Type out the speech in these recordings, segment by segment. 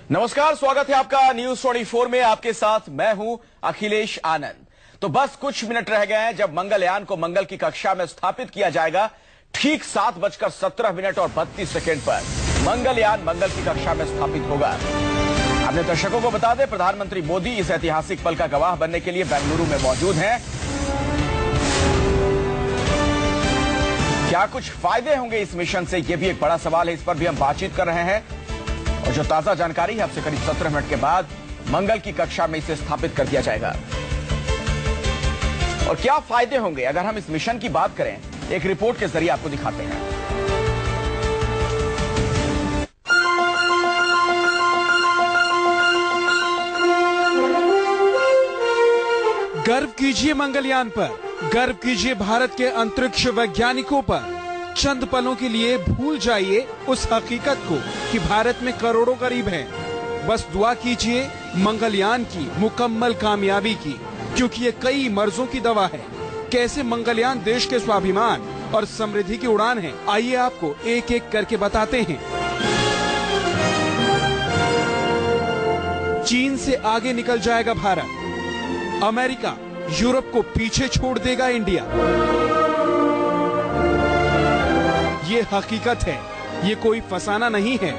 नमस्कार, स्वागत है आपका न्यूज 24 में। आपके साथ मैं हूं अखिलेश आनंद। तो बस कुछ मिनट रह गए हैं जब मंगलयान को मंगल की कक्षा में स्थापित किया जाएगा। ठीक 7:17 और 32 सेकेंड पर मंगलयान मंगल की कक्षा में स्थापित होगा। अपने दर्शकों को बता दें, प्रधानमंत्री मोदी इस ऐतिहासिक पल का गवाह बनने के लिए बेंगलुरु में मौजूद हैं। क्या कुछ फायदे होंगे इस मिशन से, यह भी एक बड़ा सवाल है। इस पर भी हम बातचीत कर रहे हैं और जो ताजा जानकारी है, आपसे करीब 17 मिनट के बाद मंगल की कक्षा में इसे स्थापित कर दिया जाएगा। और क्या फायदे होंगे अगर हम इस मिशन की बात करें, एक रिपोर्ट के जरिए आपको दिखाते हैं। गर्व कीजिए मंगलयान पर, गर्व कीजिए भारत के अंतरिक्ष वैज्ञानिकों पर। चंद पलों के लिए भूल जाइए उस हकीकत को कि भारत में करोड़ों गरीब हैं। बस दुआ कीजिए मंगलयान की मुकम्मल कामयाबी की, क्योंकि ये कई मर्जों की दवा है। कैसे मंगलयान देश के स्वाभिमान और समृद्धि की उड़ान है, आइए आपको एक एक करके बताते हैं। चीन से आगे निकल जाएगा भारत, अमेरिका यूरोप को पीछे छोड़ देगा इंडिया। ये हकीकत है, ये कोई फसाना नहीं है।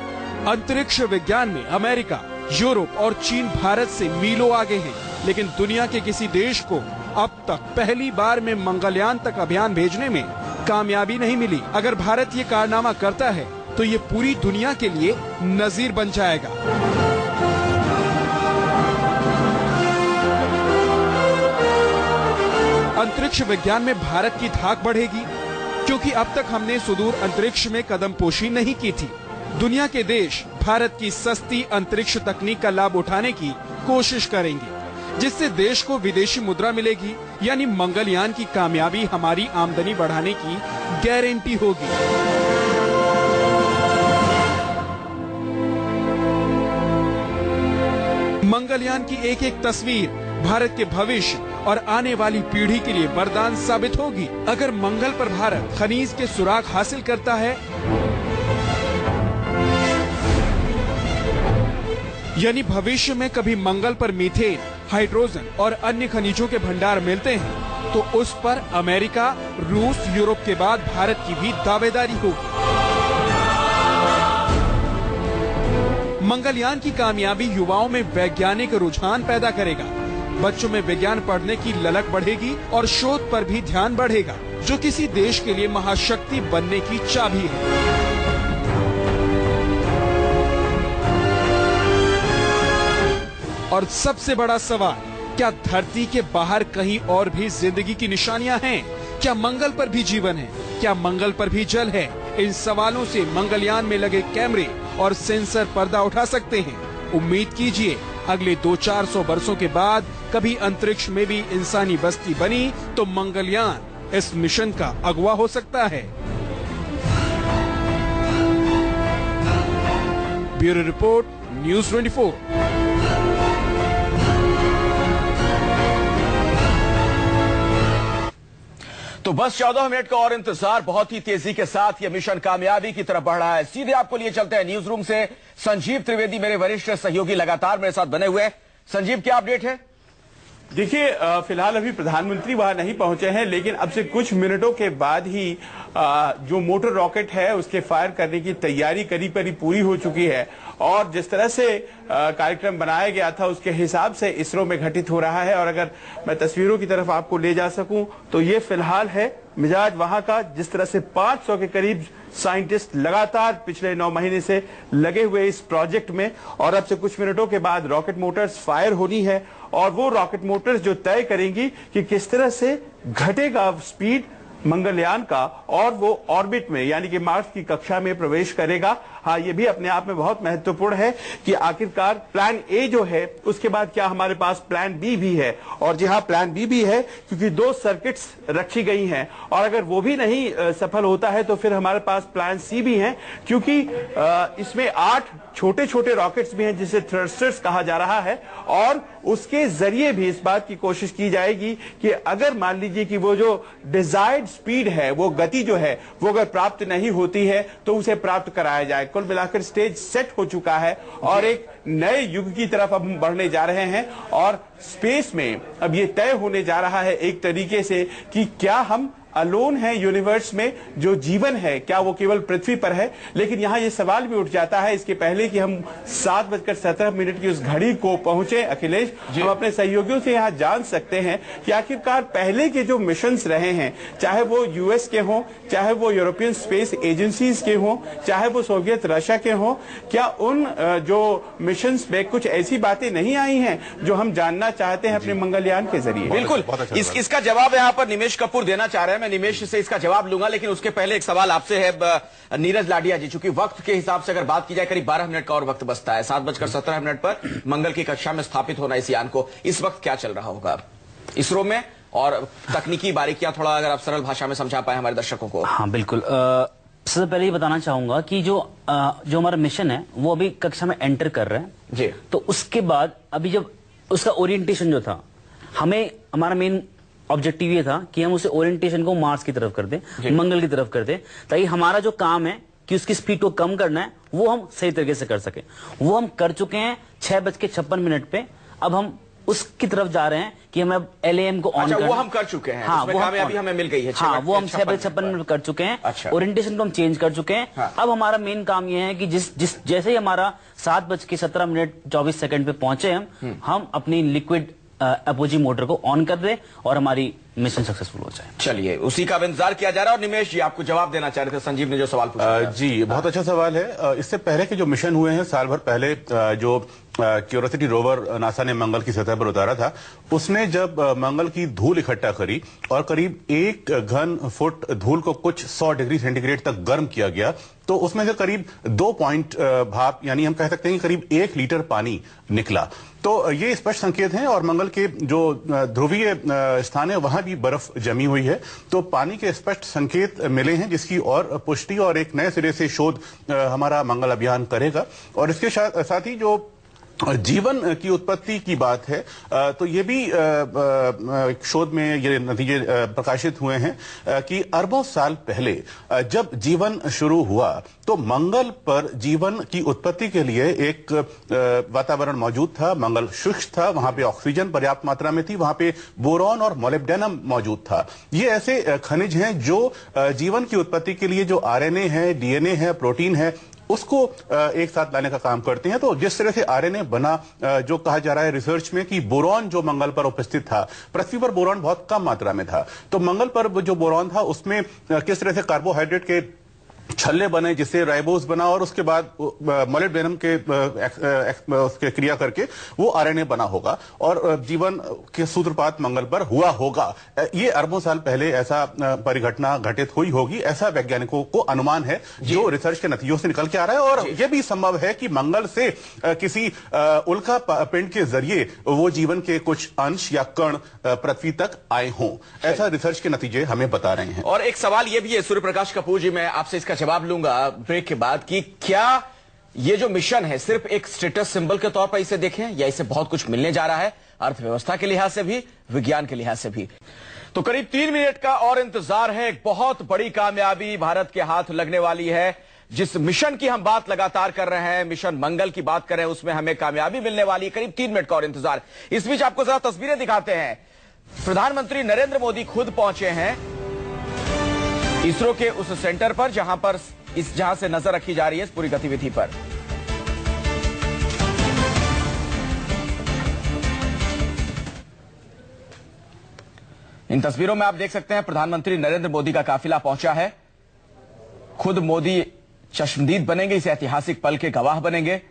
अंतरिक्ष विज्ञान में अमेरिका, यूरोप और चीन भारत से मीलों आगे हैं, लेकिन दुनिया के किसी देश को अब तक पहली बार में मंगलयान तक अभियान भेजने में कामयाबी नहीं मिली। अगर भारत ये कारनामा करता है तो ये पूरी दुनिया के लिए नजीर बन जाएगा। अंतरिक्ष विज्ञान में भारत की धाक बढ़ेगी, क्योंकि अब तक हमने सुदूर अंतरिक्ष में कदमपोशी नहीं की थी। दुनिया के देश भारत की सस्ती अंतरिक्ष तकनीक का लाभ उठाने की कोशिश करेंगे, जिससे देश को विदेशी मुद्रा मिलेगी, यानी मंगलयान की कामयाबी हमारी आमदनी बढ़ाने की गारंटी होगी। मंगलयान की एक एक तस्वीर भारत के भविष्य और आने वाली पीढ़ी के लिए वरदान साबित होगी। अगर मंगल पर भारत खनिज के सुराग हासिल करता है, यानी भविष्य में कभी मंगल पर मीथेन, हाइड्रोजन और अन्य खनिजों के भंडार मिलते हैं, तो उस पर अमेरिका, रूस, यूरोप के बाद भारत की भी दावेदारी होगी। मंगलयान की कामयाबी युवाओं में वैज्ञानिक रुझान पैदा करेगा। बच्चों में विज्ञान पढ़ने की ललक बढ़ेगी और शोध पर भी ध्यान बढ़ेगा, जो किसी देश के लिए महाशक्ति बनने की चाबी है। और सबसे बड़ा सवाल, क्या धरती के बाहर कहीं और भी जिंदगी की निशानियां हैं? क्या मंगल पर भी जीवन है? क्या मंगल पर भी जल है? इन सवालों से मंगलयान में लगे कैमरे और सेंसर पर्दा उठा सकते हैं। उम्मीद कीजिए अगले 200-400 वर्षों के बाद कभी अंतरिक्ष में भी इंसानी बस्ती बनी तो मंगलयान इस मिशन का अगवा हो सकता है। Bureau report, news 24। तो बस 14 मिनट का और इंतजार। बहुत ही तेजी के साथ यह मिशन कामयाबी की तरफ बढ़ रहा है। सीधे आपको लिए चलते हैं न्यूज रूम से। संजीव त्रिवेदी मेरे वरिष्ठ सहयोगी लगातार मेरे साथ बने हुए हैं। संजीव, क्या अपडेट है? देखिए, फिलहाल अभी प्रधानमंत्री वहां नहीं पहुंचे हैं, लेकिन अब से कुछ मिनटों के बाद ही जो मोटर रॉकेट है उसके फायर करने की तैयारी करीब करीब पूरी हो चुकी है। और जिस तरह से कार्यक्रम बनाया गया था उसके हिसाब से इसरो में घटित हो रहा है। और अगर मैं तस्वीरों की तरफ आपको ले जा सकूं तो ये फिलहाल है मिजाज वहां का, जिस तरह से 500 के करीब साइंटिस्ट लगातार पिछले 9 महीने से लगे हुए इस प्रोजेक्ट में। और अब से कुछ मिनटों के बाद रॉकेट मोटर्स फायर होनी है और वो रॉकेट मोटर्स जो तय करेंगी कि किस तरह से घटेगा स्पीड मंगलयान का और वो ऑर्बिट में यानी कि मार्स की कक्षा में प्रवेश करेगा। हाँ, ये भी अपने आप में बहुत महत्वपूर्ण है कि आखिरकार प्लान ए जो है उसके बाद क्या हमारे पास प्लान बी भी है। और जी हाँ, प्लान बी भी है, क्योंकि 2 सर्किट्स रखी गई हैं और अगर वो भी नहीं सफल होता है तो फिर हमारे पास प्लान सी भी है, क्योंकि इसमें 8 छोटे छोटे रॉकेट्स भी हैं जिसे थ्रस्टर्स कहा जा रहा है। और उसके जरिए भी इस बात की कोशिश की जाएगी कि अगर मान लीजिए कि वो जो डिजायर्ड स्पीड है, वो गति जो है वो अगर प्राप्त नहीं होती है तो उसे प्राप्त कराया जाए। कुल मिलाकर स्टेज सेट हो चुका है और एक नए युग की तरफ अब हम बढ़ने जा रहे हैं। और स्पेस में अब ये तय होने जा रहा है एक तरीके से कि क्या हम अलोन है यूनिवर्स में, जो जीवन है क्या वो केवल पृथ्वी पर है। लेकिन यहाँ ये सवाल भी उठ जाता है इसके पहले कि हम 7:17 की उस घड़ी को पहुंचे, अखिलेश, हम अपने सहयोगियों से यहाँ जान सकते हैं कि आखिरकार पहले के जो मिशंस रहे हैं, चाहे वो यूएस के हों, चाहे वो यूरोपियन स्पेस एजेंसीज के हों, चाहे वो सोवियत रशिया के हों, क्या उन जो मिशंस में कुछ ऐसी बातें नहीं आई हैं जो हम जानना चाहते हैं अपने मंगलयान के जरिए? बिल्कुल, इसका जवाब यहाँ पर निमेश कपूर देना चाह रहे हैं। मैं निमेश से इसका जवाब लूंगा, लेकिन उसके पहले एक सवाल आपसे है नीरज लाडिया जी। चूंकि वक्त के हिसाब से अगर बात की जाए, करीब 12 मिनट का और वक्त बचता है। 7:17 पर मंगल की कक्षा में स्थापित होना इस यान को, इस वक्त क्या चल रहा होगा इसरो में, और तकनीकी बारीकियां थोड़ा अगर आप सरल भाषा में समझा पाए हमारे दर्शकों को। हाँ बिल्कुल, सबसे पहले ये बताना चाहूंगा कि जो हमारा मिशन है वो अभी कक्षा में एंटर कर रहे हैं जी। तो उसके बाद अभी जब उसका ओरिएंटेशन जो था, हमारा मेन ऑब्जेक्टिव ये था कि हम उसे ओरिएंटेशन को मार्स की तरफ कर दें, मंगल की तरफ कर दें, ताकि हमारा जो काम है कि उसकी स्पीड को कम करना है वो हम सही तरीके से कर सके। वो हम कर चुके हैं 6:56 पे। अब हम उसकी तरफ जा रहे हैं कि हमें अब LAM को ऑन करना। वो हम कर चुके हैं, हाँ, वो कामयाबी हमें मिल गई है। हाँ, वो हम 6:56 कर चुके हैं। अच्छा। ओरिएंटेशन को हम चेंज कर चुके हैं। हाँ। अब हमारा मेन काम ये है कि जैसे ही हमारा 7:17 पे पहुंचे हम अपनी लिक्विड अपोजी मोटर को ऑन कर दे और हमारी मिशन सक्सेसफुल हो जाए। चलिए, उसी का इंतजार किया जा रहा है। और निमेश जी, आपको जवाब देना चाह रहे थे, संजीव ने जो सवाल पूछा। जी, बहुत अच्छा सवाल है। इससे पहले के जो मिशन हुए हैं, साल भर पहले जो क्यूरियोसिटी रोवर नासा ने मंगल की सतह पर उतारा था, उसने जब मंगल की धूल इकट्ठा करी और करीब 1 घन फुट धूल को कुछ 100 डिग्री सेंटीग्रेड तक गर्म किया गया, तो उसमें से करीब 2 पॉइंट भाप, यानी हम कह सकते हैं कि करीब 1 लीटर पानी निकला। तो ये स्पष्ट संकेत हैं। और मंगल के जो ध्रुवीय स्थान है वहां भी बर्फ जमी हुई है, तो पानी के स्पष्ट संकेत मिले हैं, जिसकी और पुष्टि और एक नए सिरे से शोध हमारा मंगल अभियान करेगा। और इसके साथ ही जो जीवन की उत्पत्ति की बात है, तो ये भी शोध में ये नतीजे प्रकाशित हुए हैं कि अरबों साल पहले जब जीवन शुरू हुआ तो मंगल पर जीवन की उत्पत्ति के लिए एक वातावरण मौजूद था। मंगल शुष्क था, वहां पे ऑक्सीजन पर्याप्त मात्रा में थी, वहां पे बोरॉन और मोलिब्डेनम मौजूद था। ये ऐसे खनिज हैं जो जीवन की उत्पत्ति के लिए जो RNA है, DNA है, प्रोटीन है, उसको एक साथ लाने का काम करते हैं। तो जिस तरह से RNA बना, जो कहा जा रहा है रिसर्च में कि बोरॉन जो मंगल पर उपस्थित था, पृथ्वी पर बोरॉन बहुत कम मात्रा में था, तो मंगल पर जो बोरॉन था उसमें किस तरह से कार्बोहाइड्रेट के छल्ले बने, जिससे राइबोस बना, और उसके बाद मोलिब्डेनम के उसके क्रिया करके वो RNA बना होगा और जीवन के सूत्रपात मंगल पर हुआ होगा। ये अरबों साल पहले ऐसा परिघटना घटित हुई होगी, ऐसा वैज्ञानिकों को अनुमान है जो रिसर्च के नतीजों से निकल के आ रहा है। और यह भी संभव है कि मंगल से किसी उल्का पिंड के जरिए वो जीवन के कुछ अंश या कण पृथ्वी तक आए हों, ऐसा रिसर्च के नतीजे हमें बता रहे हैं। और एक सवाल यह भी है सूर्य प्रकाश कपूर जी, मैं आपसे इसका जवाब लूंगा ब्रेक के बाद, कि क्या ये जो मिशन है सिर्फ एक स्टेटस सिंबल के तौर पर इसे देखें, या इसे बहुत कुछ मिलने जा रहा है, अर्थव्यवस्था के लिहाज से भी, विज्ञान के लिहाज से भी। तो करीब 3 मिनट का और इंतजार है। एक बहुत बड़ी कामयाबी भारत के हाथ लगने वाली है। जिस मिशन की हम बात लगातार कर रहे हैं, मिशन मंगल की बात कर रहे हैं, उसमें हमें कामयाबी मिलने वाली है। करीब 3 मिनट का और इंतजार। इस बीच आपको जरा तस्वीरें दिखाते हैं। प्रधानमंत्री नरेंद्र मोदी खुद पहुंचे हैं इसरो के उस सेंटर पर जहां से नजर रखी जा रही है इस पूरी गतिविधि पर। इन तस्वीरों में आप देख सकते हैं प्रधानमंत्री नरेंद्र मोदी का काफिला पहुंचा है। खुद मोदी चश्मदीद बनेंगे, इस ऐतिहासिक पल के गवाह बनेंगे।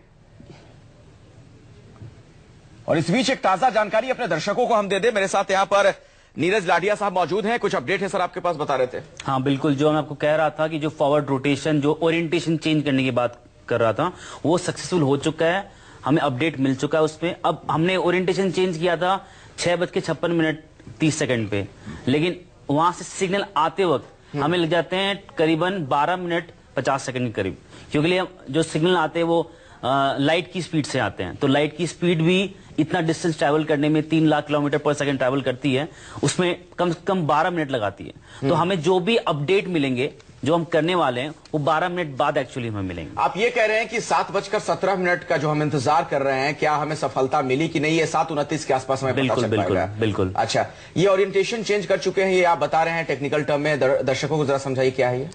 और इस बीच एक ताजा जानकारी अपने दर्शकों को हम दे दें। मेरे साथ यहां पर नीरज लाडिया साहब मौजूद हैं। कुछ अपडेट है सर आपके पास, बता रहे थे। हाँ बिल्कुल, जो मैं आपको कह रहा था कि जो फॉरवर्ड रोटेशन, जो ओरिएंटेशन चेंज करने की बात कर रहा था, वो सक्सेसफुल हो चुका है। हमें अपडेट मिल चुका है उसमें। अब हमने ओरिएंटेशन चेंज किया था 6:56 पे, लेकिन वहां से सिग्नल आते वक्त हमें लग जाते हैं करीबन 12 मिनट 50 सेकंड के करीब, क्योंकि जो सिग्नल आते हैं वो लाइट की स्पीड से आते हैं। तो लाइट की स्पीड भी इतना डिस्टेंस ट्रैवल करने में 3 लाख किलोमीटर पर सेकंड ट्रैवल करती है, उसमें कम से कम 12 मिनट लगाती है। तो हमें जो भी अपडेट मिलेंगे जो हम करने वाले हैं वो 12 मिनट बाद एक्चुअली हमें मिलेंगे। आप ये कह रहे हैं कि 7:17 का जो हम इंतजार कर रहे हैं, क्या हमें सफलता मिली कि नहीं, ये 7:29 के आसपास हमें पता चल पाएगा? बिल्कुल। अच्छा, ये ओरिएंटेशन चेंज कर चुके हैं, ये आप बता रहे हैं टेक्निकल टर्म में, दर्शकों को जरा समझाइए क्या है ये?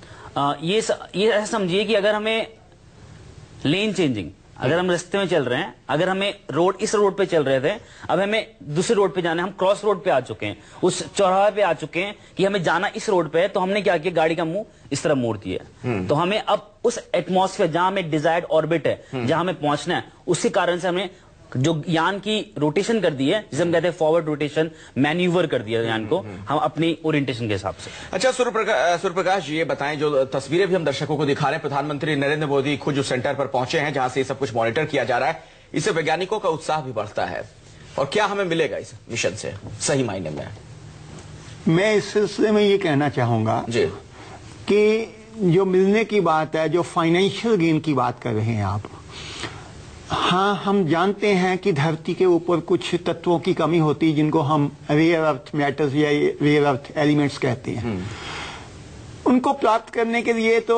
ये ऐसा समझिए कि अगर हमें लेन चेंजिंग, अगर हम रास्ते में चल रहे हैं, अगर हमें इस रोड पे चल रहे थे, अब हमें दूसरे रोड पे जाना है, हम क्रॉस रोड पे आ चुके हैं, उस चौराहे पे आ चुके हैं कि हमें जाना इस रोड पे है, तो हमने क्या किया, गाड़ी का मुंह इस तरफ मोड़ दिया। तो हमें अब उस एटमॉस्फेयर जहां हमें डिजायर्ड ऑर्बिट है, जहां हमें पहुंचना है, उसी कारण से हमें जो यान की रोटेशन कर दी है, जिसे हम कहते हैं फॉरवर्ड रोटेशन, मैन्यूवर कर दिया यान को हम अपनी ओरिएंटेशन के हिसाब से। अच्छा, सूर्यप्रकाश जी, ये बताएं, जो तस्वीरें भी हम दर्शकों को दिखा रहे हैं, प्रधानमंत्री नरेंद्र मोदी खुद जो सेंटर पर पहुंचे हैं जहां से ये सब कुछ मॉनिटर किया जा रहा है, इससे वैज्ञानिकों का उत्साह भी बढ़ता है। और क्या हमें मिलेगा इस मिशन से सही मायने में? मैं इस सिलसिले में ये कहना चाहूंगा जी कि जो मिलने की बात है, जो फाइनेंशियल गेन की बात कर रहे हैं आप, हाँ, हम जानते हैं कि धरती के ऊपर कुछ तत्वों की कमी होती है जिनको हम रेयर अर्थ मैटर्स या रेयर अर्थ एलिमेंट्स कहते हैं। उनको प्राप्त करने के लिए तो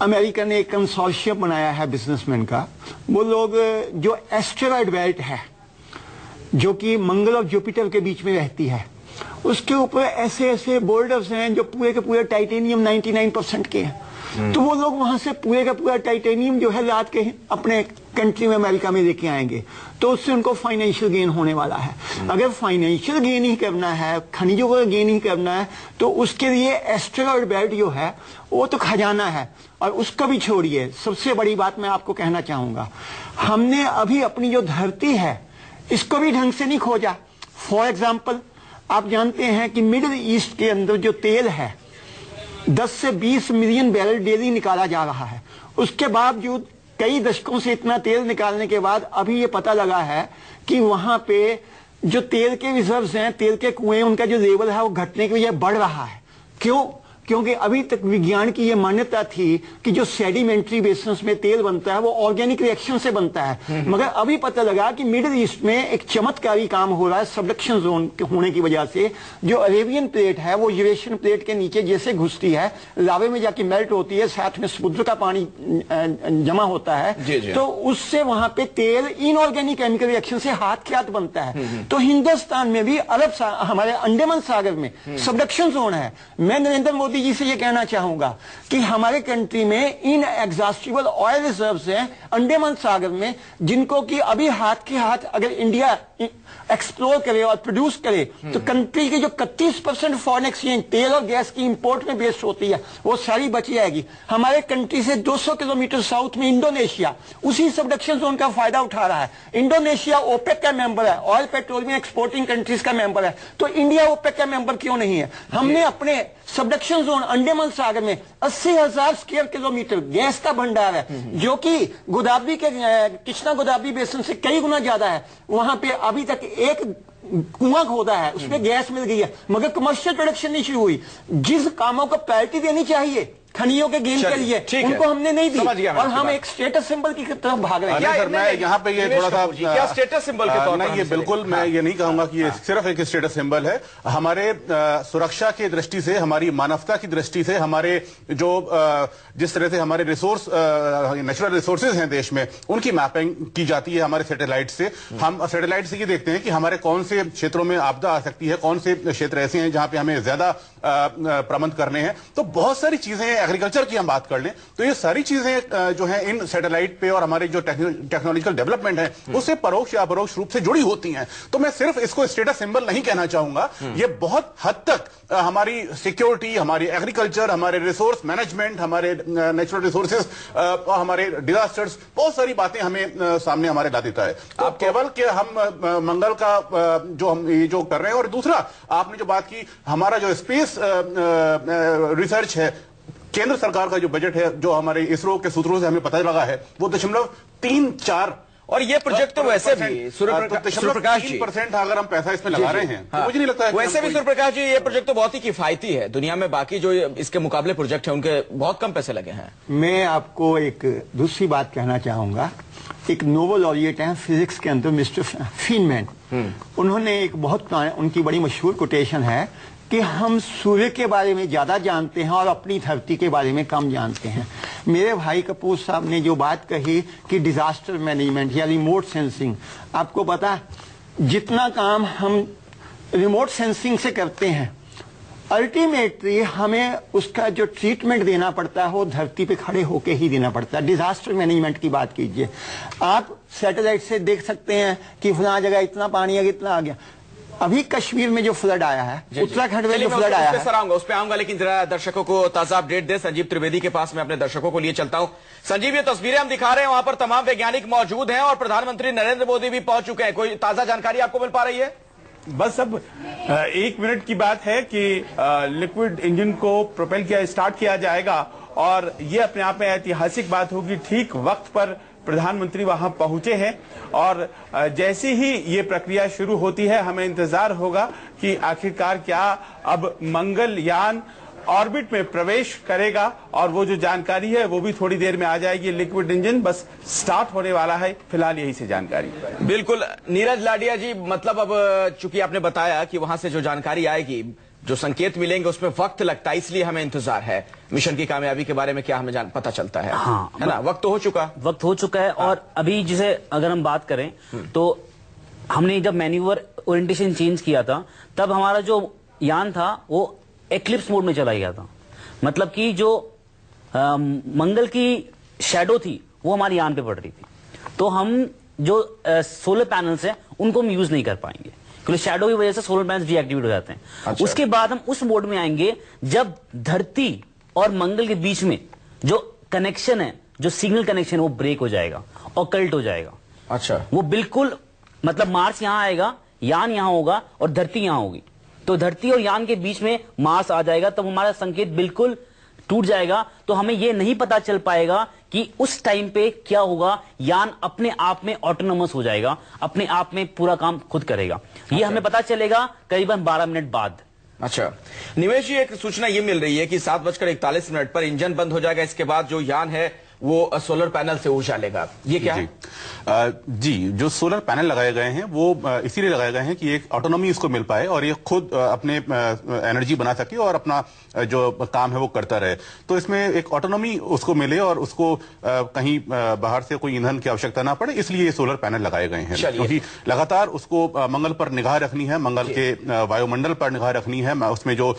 अमेरिका ने एक कंसोर्शियम बनाया है बिजनेसमैन का। वो लोग जो एस्टेरॉयड बेल्ट है जो कि मंगल और जुपिटर के बीच में रहती है, उसके ऊपर ऐसे ऐसे बोल्डर्स हैं जो पूरे के पूरे टाइटेनियम 99% के हैं। तो वो लोग वहां से पूरे का पूरा टाइटेनियम जो है लाद के अपने कंट्री में, अमेरिका में लेके आएंगे, तो उससे उनको फाइनेंशियल गेन होने वाला है। अगर फाइनेंशियल गेन ही करना है, खनिजों का गेन ही करना है, तो उसके लिए एस्टेरॉयड बेल्ट जो है वो तो खजाना है। और उसको भी छोड़िए, सबसे बड़ी बात मैं आपको कहना चाहूंगा, हमने अभी अपनी जो धरती है इसको भी ढंग से नहीं खोजा। फॉर एग्जाम्पल, आप जानते हैं कि मिडिल ईस्ट के अंदर जो तेल है 10 से 20 मिलियन बैरल डेली निकाला जा रहा है। उसके बावजूद कई दशकों से इतना तेल निकालने के बाद अभी ये पता लगा है कि वहां पे जो तेल के रिजर्व्स हैं, तेल के कुएं, उनका जो लेवल है वो घटने की वजह बढ़ रहा है। क्यों? क्योंकि अभी तक विज्ञान की ये मान्यता थी कि जो सेडिमेंट्री बेसिस में तेल बनता है वो ऑर्गेनिक रिएक्शन से बनता है, मगर अभी पता लगा कि मिडिल ईस्ट में एक चमत्कारी काम हो रहा है सबडक्शन जोन होने की वजह से। जो अरेबियन प्लेट है वो यूरेशियन प्लेट के नीचे जैसे घुसती है, लावे में जाके मेल्ट होती है, साथ में समुद्र का पानी जमा होता है, तो उससे वहां पे तेल इनऑर्गेनिक केमिकल रिएक्शन से हाथ के हाथ बनता है। तो हिंदुस्तान में भी हमारे अंडमान सागर में सबडक्शन जोन है। मैं नरेंद्र मोदी जी से ये कहना चाहूंगा कि हमारे कंट्री में इन एग्जॉस्टिबल ऑयल रिजर्व्स हैं अंडमान सागर में, जिनको कि अभी हाथ के हाथ अगर इंडिया एक्सप्लोर करे और प्रोड्यूस करे तो कंट्री की जो 31% फॉरेन एक्सचेंज तेल और गैस की इंपोर्ट में बेस्ड होती है वो सारी बच जाएगी। हमारे कंट्री से 200 किलोमीटर साउथ में इंडोनेशिया उसी सबडक्शन जोन का फायदा उठा रहा है। इंडोनेशिया ओपेक का मेंबर है, ऑयल पेट्रोलियम एक्सपोर्टिंग कंट्रीज का मेंबर है, तो इंडिया ओपेक का मेंबर क्यों नहीं है? हमने अपने सबडक्शन जोन अंडमान सागर में 80,000 स्क्वायर किलोमीटर गैस का भंडार है जो कि गोदावरी के कृष्णा गोदावरी बेसिन से कई गुना ज्यादा है। वहां पे अभी तक एक कुआं खोदा है, उसमें गैस मिल गई है, मगर कमर्शियल प्रोडक्शन नहीं शुरू हुई। जिस कामों को प्रायोरिटी देनी चाहिए खनियों के गेन के लिए, उनको हमने नहीं दी और हम एक स्टेटस सिंबल की तरफ भाग रहे हैं। सर, मैं यहाँ पे ये थोड़ा सा क्या स्टेटस सिंबल के तौर पर? नहीं, ये बिल्कुल मैं ये नहीं कहूंगा कि ये सिर्फ एक स्टेटस सिंबल है। हमारे सुरक्षा की दृष्टि से, हमारी मानवता की दृष्टि से, हमारे जो जिस तरह से हमारे रिसोर्स नेचुरल रिसोर्सेज हैं देश में, उनकी मैपिंग की जाती है हमारे सैटेलाइट से। हम सैटेलाइट से ये देखते हैं कि हमारे कौन से क्षेत्रों में आपदा आ सकती है, कौन से क्षेत्र ऐसे हैं जहां पे हमें ज्यादा प्रबंध करने हैं। तो बहुत सारी चीजें, एग्रीकल्चर की हम बात कर लें तो ये सारी चीजें जो हैं इन सैटेलाइट पे और हमारे जो टेक्नोलॉजिकल डेवलपमेंट है उससे परोक्ष या अपरोक्ष रूप से जुड़ी होती हैं। तो मैं सिर्फ इसको स्टेटस सिंबल नहीं कहना चाहूंगा, ये बहुत हद तक हमारी सिक्योरिटी, हमारी एग्रीकल्चर, हमारे रिसोर्स मैनेजमेंट, हमारे नेचुरल रिसोर्सेज और हमारे डिजास्टर्स, बहुत सारी बातें हमें सामने हमारे ला देता है। तो केवल कि हम मंगल का जो हम ये जो कर रहे हैं, और दूसरा आपने जो बात की, हमारा जो स्पेस रिसर्च है, केंद्र सरकार का जो बजट है, जो हमारे इसरो के सूत्रों से हमें पता लगा है, वो 0.34 और ये प्रोजेक्ट तो वैसे भी सूर्यप्रकाश जी 3% अगर हम पैसा इसमें लगा रहे हैं तो मुझे नहीं लगता है वैसे भी सूर्यप्रकाश जी ये प्रोजेक्ट तो बहुत ही किफायती है। दुनिया में बाकी जो इसके मुकाबले प्रोजेक्ट है उनके बहुत कम पैसे लगे हैं। मैं आपको एक दूसरी बात कहना चाहूंगा। एक नोबेल लॉरिएट हैं फिजिक्स के अंदर, मिस्टर फीनमैन, उन्होंने एक बहुत उनकी बड़ी मशहूर कोटेशन है कि हम सूर्य के बारे में ज्यादा जानते हैं और अपनी धरती के बारे में कम जानते हैं। मेरे भाई कपूर साहब ने जो बात कही कि डिजास्टर मैनेजमेंट या रिमोट सेंसिंग, आपको पता है जितना काम हम रिमोट सेंसिंग से करते हैं, अल्टीमेटली हमें उसका जो ट्रीटमेंट देना पड़ता है वो धरती पे खड़े होके ही देना पड़ता है। डिजास्टर मैनेजमेंट की बात कीजिए, आप सैटेलाइट से देख सकते हैं कि फलां जगह इतना पानी आ गया, इतना आ गया। अभी कश्मीर में जो फ्लड आया है, उत्तराखंड में जो फ्लड आया है, उस पे आऊंगा, लेकिन जरा दर्शकों को ताजा अपडेट दे। संजीव त्रिवेदी के पास मैं अपने दर्शकों को लिए चलता हूं। संजीव, ये तस्वीरें हम दिखा रहे हैं, वहां पर तमाम वैज्ञानिक मौजूद हैं और प्रधानमंत्री नरेंद्र मोदी भी पहुंच चुके हैं। कोई ताजा जानकारी आपको मिल पा रही है? बस अब 1 मिनट की बात है कि लिक्विड इंजन को प्रोपेल किया स्टार्ट किया जाएगा और ये अपने आप में ऐतिहासिक बात होगी। ठीक वक्त पर प्रधानमंत्री वहां पहुंचे हैं और जैसे ही ये प्रक्रिया शुरू होती है हमें इंतजार होगा कि आखिरकार क्या अब मंगलयान ऑर्बिट में प्रवेश करेगा और वो जो जानकारी है वो भी थोड़ी देर में आ जाएगी। लिक्विड इंजन बस स्टार्ट होने वाला है, फिलहाल यही से जानकारी। बिल्कुल नीरज लाडिया जी, मतलब अब चूंकि आपने बताया कि वहां से जो जानकारी आएगी, जो संकेत मिलेंगे उसमें वक्त लगता है, इसलिए हमें इंतजार है। मिशन की कामयाबी के बारे में क्या हमें पता चलता है? हाँ, है ना, वक्त तो हो चुका है। हाँ। और अभी जिसे अगर हम बात करें तो हमने जब मैन्यूवर ओरिएंटेशन चेंज किया था तब हमारा जो यान था वो एक्लिप्स मोड में चला गया था। मतलब कि जो मंगल की शैडो थी वो हमारी यान पे पड़ रही थी, तो हम जो सोलर पैनल्स हैं उनको हम यूज नहीं कर पाएंगे क्योंकि शैडो की वजह से सोलर पैनल्स डीएक्टिवेट हो जाते हैं। अच्छा। उसके बाद हम उस मोड में आएंगे जब धरती और मंगल के बीच में जो कनेक्शन है, जो सिग्नल कनेक्शन, वो ब्रेक हो जाएगा और कल्ट हो जाएगा। अच्छा, वो बिल्कुल मतलब मार्स यहां आएगा, यान यहां होगा और धरती यहां होगी, तो धरती और यान के बीच में मार्स आ जाएगा, तब हमारा संकेत बिल्कुल टूट जाएगा। तो हमें यह नहीं पता चल पाएगा कि उस टाइम पे क्या होगा। यान अपने आप में ऑटोनोमस हो जाएगा, अपने आप में पूरा काम खुद करेगा। ये हमें पता चलेगा करीबन 12 मिनट बाद। अच्छा निवेश जी, एक सूचना ये मिल रही है कि 7:41 पर इंजन बंद हो जाएगा, इसके बाद जो यान है वो सोलर पैनल से ऊर्जा लेगा। ये क्या है? जी, जो सोलर पैनल लगाए गए हैं वो इसीलिए लगाए गए हैं कि एक ऑटोनॉमी इसको मिल पाए और ये खुद अपने एनर्जी बना सके और अपना जो काम है वो करता रहे। तो इसमें एक ऑटोनॉमी उसको मिले और उसको कहीं बाहर से कोई ईंधन की आवश्यकता ना पड़े, इसलिए ये सोलर पैनल लगाए गए हैं। क्योंकि लगातार उसको मंगल पर निगाह रखनी है, मंगल के वायुमंडल पर निगाह रखनी है। उसमें जो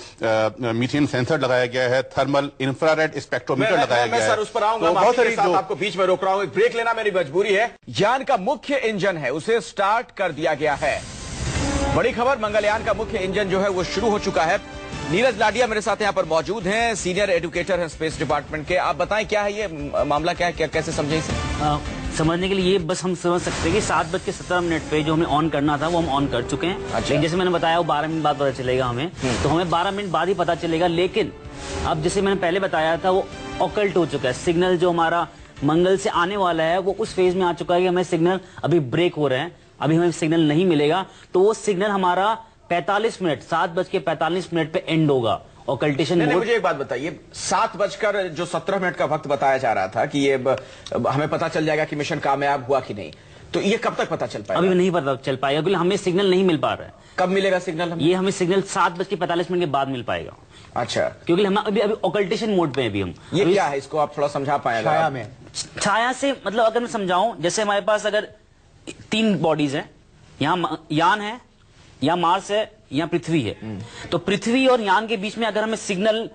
मीथेन सेंसर लगाया गया है, थर्मल इंफ्रारेड स्पेक्ट्रोमीटर लगाया गया है। सर उस पर आऊंगा, आपको बीच में रोक रहा हूं, ब्रेक लेना मेरी मजबूरी है। यान का मुख्य इंजन है उसे स्टार्ट कर दिया गया है। बड़ी खबर, मंगलयान का मुख्य इंजन जो है वो शुरू हो चुका है। नीरज लाडिया मेरे साथ यहां पर मौजूद हैं, सीनियर एजुकेटर हैं स्पेस डिपार्टमेंट के। आप बताएं क्या है ये मामला, क्या है, कैसे समझे इसे? समझने के लिए ये बस हम समझ सकते हैं कि 7:17 पे जो हमें ऑन करना था वो हम ऑन कर चुके हैं। अच्छा। लेकिन जैसे मैंने बताया वो 12 मिनट बाद पता चलेगा हमें, तो हमें 12 मिनट बाद ही पता चलेगा। लेकिन अब जैसे मैंने पहले बताया था वो ऑकल्ट हो चुका है। सिग्नल जो हमारा मंगल से आने वाला है वो उस फेज में आ चुका है कि हमें सिग्नल अभी ब्रेक हो रहे हैं, अभी हमें सिग्नल नहीं मिलेगा। तो वो सिग्नल हमारा 45 मिनट 7:45 पे एंड होगा ऑकल्टेशन मोड। मुझे एक बात बताइए, 7:17 का वक्त बताया जा रहा था कि ये हमें पता चल जाएगा कि मिशन कामयाब हुआ कि नहीं, तो ये कब तक पता चल पाएगा? अभी नहीं पता चल पाएगा क्योंकि हमें सिग्नल नहीं मिल पा रहा है। कब मिलेगा सिग्नल? ये हमें सिग्नल 7:45 के बाद मिल पाएगा। अच्छा, क्योंकि हम अभी ऑकल्टेशन मोड पे अभी हम। ये क्या है, इसको आप थोड़ा समझा पाएगा? छाया में, छाया से मतलब अगर मैं समझाऊं, जैसे हमारे पास अगर 3 बॉडीज हैं, यहाँ यान है, यहाँ मार्स है, यहाँ पृथ्वी है, तो पृथ्वी और यान के बीच में अगर हमें सिग्नल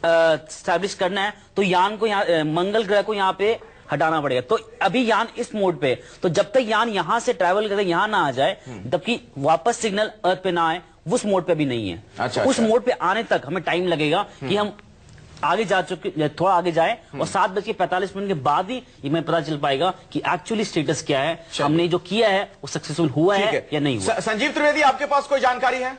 स्टैब्लिश करना है तो यान को यहाँ मंगल ग्रह को यहाँ पे हटाना पड़ेगा। तो अभी यान इस मोड पे, तो जब तक यान यहां से ट्रैवल करके यहां ना आ जाए तब कि वापस सिग्नल अर्थ पे ना आए, उस मोड पे भी नहीं है। अच्छा, उस मोड पे आने तक हमें टाइम लगेगा कि हम आगे जा चुके, थोड़ा आगे जाए और 7:45 के बाद ही ये हमें पता चल पाएगा कि एक्चुअली स्टेटस क्या है, हमने जो किया है वो सक्सेसफुल हुआ है या नहीं हुआ। संजीव त्रिवेदी, आपके पास कोई जानकारी है?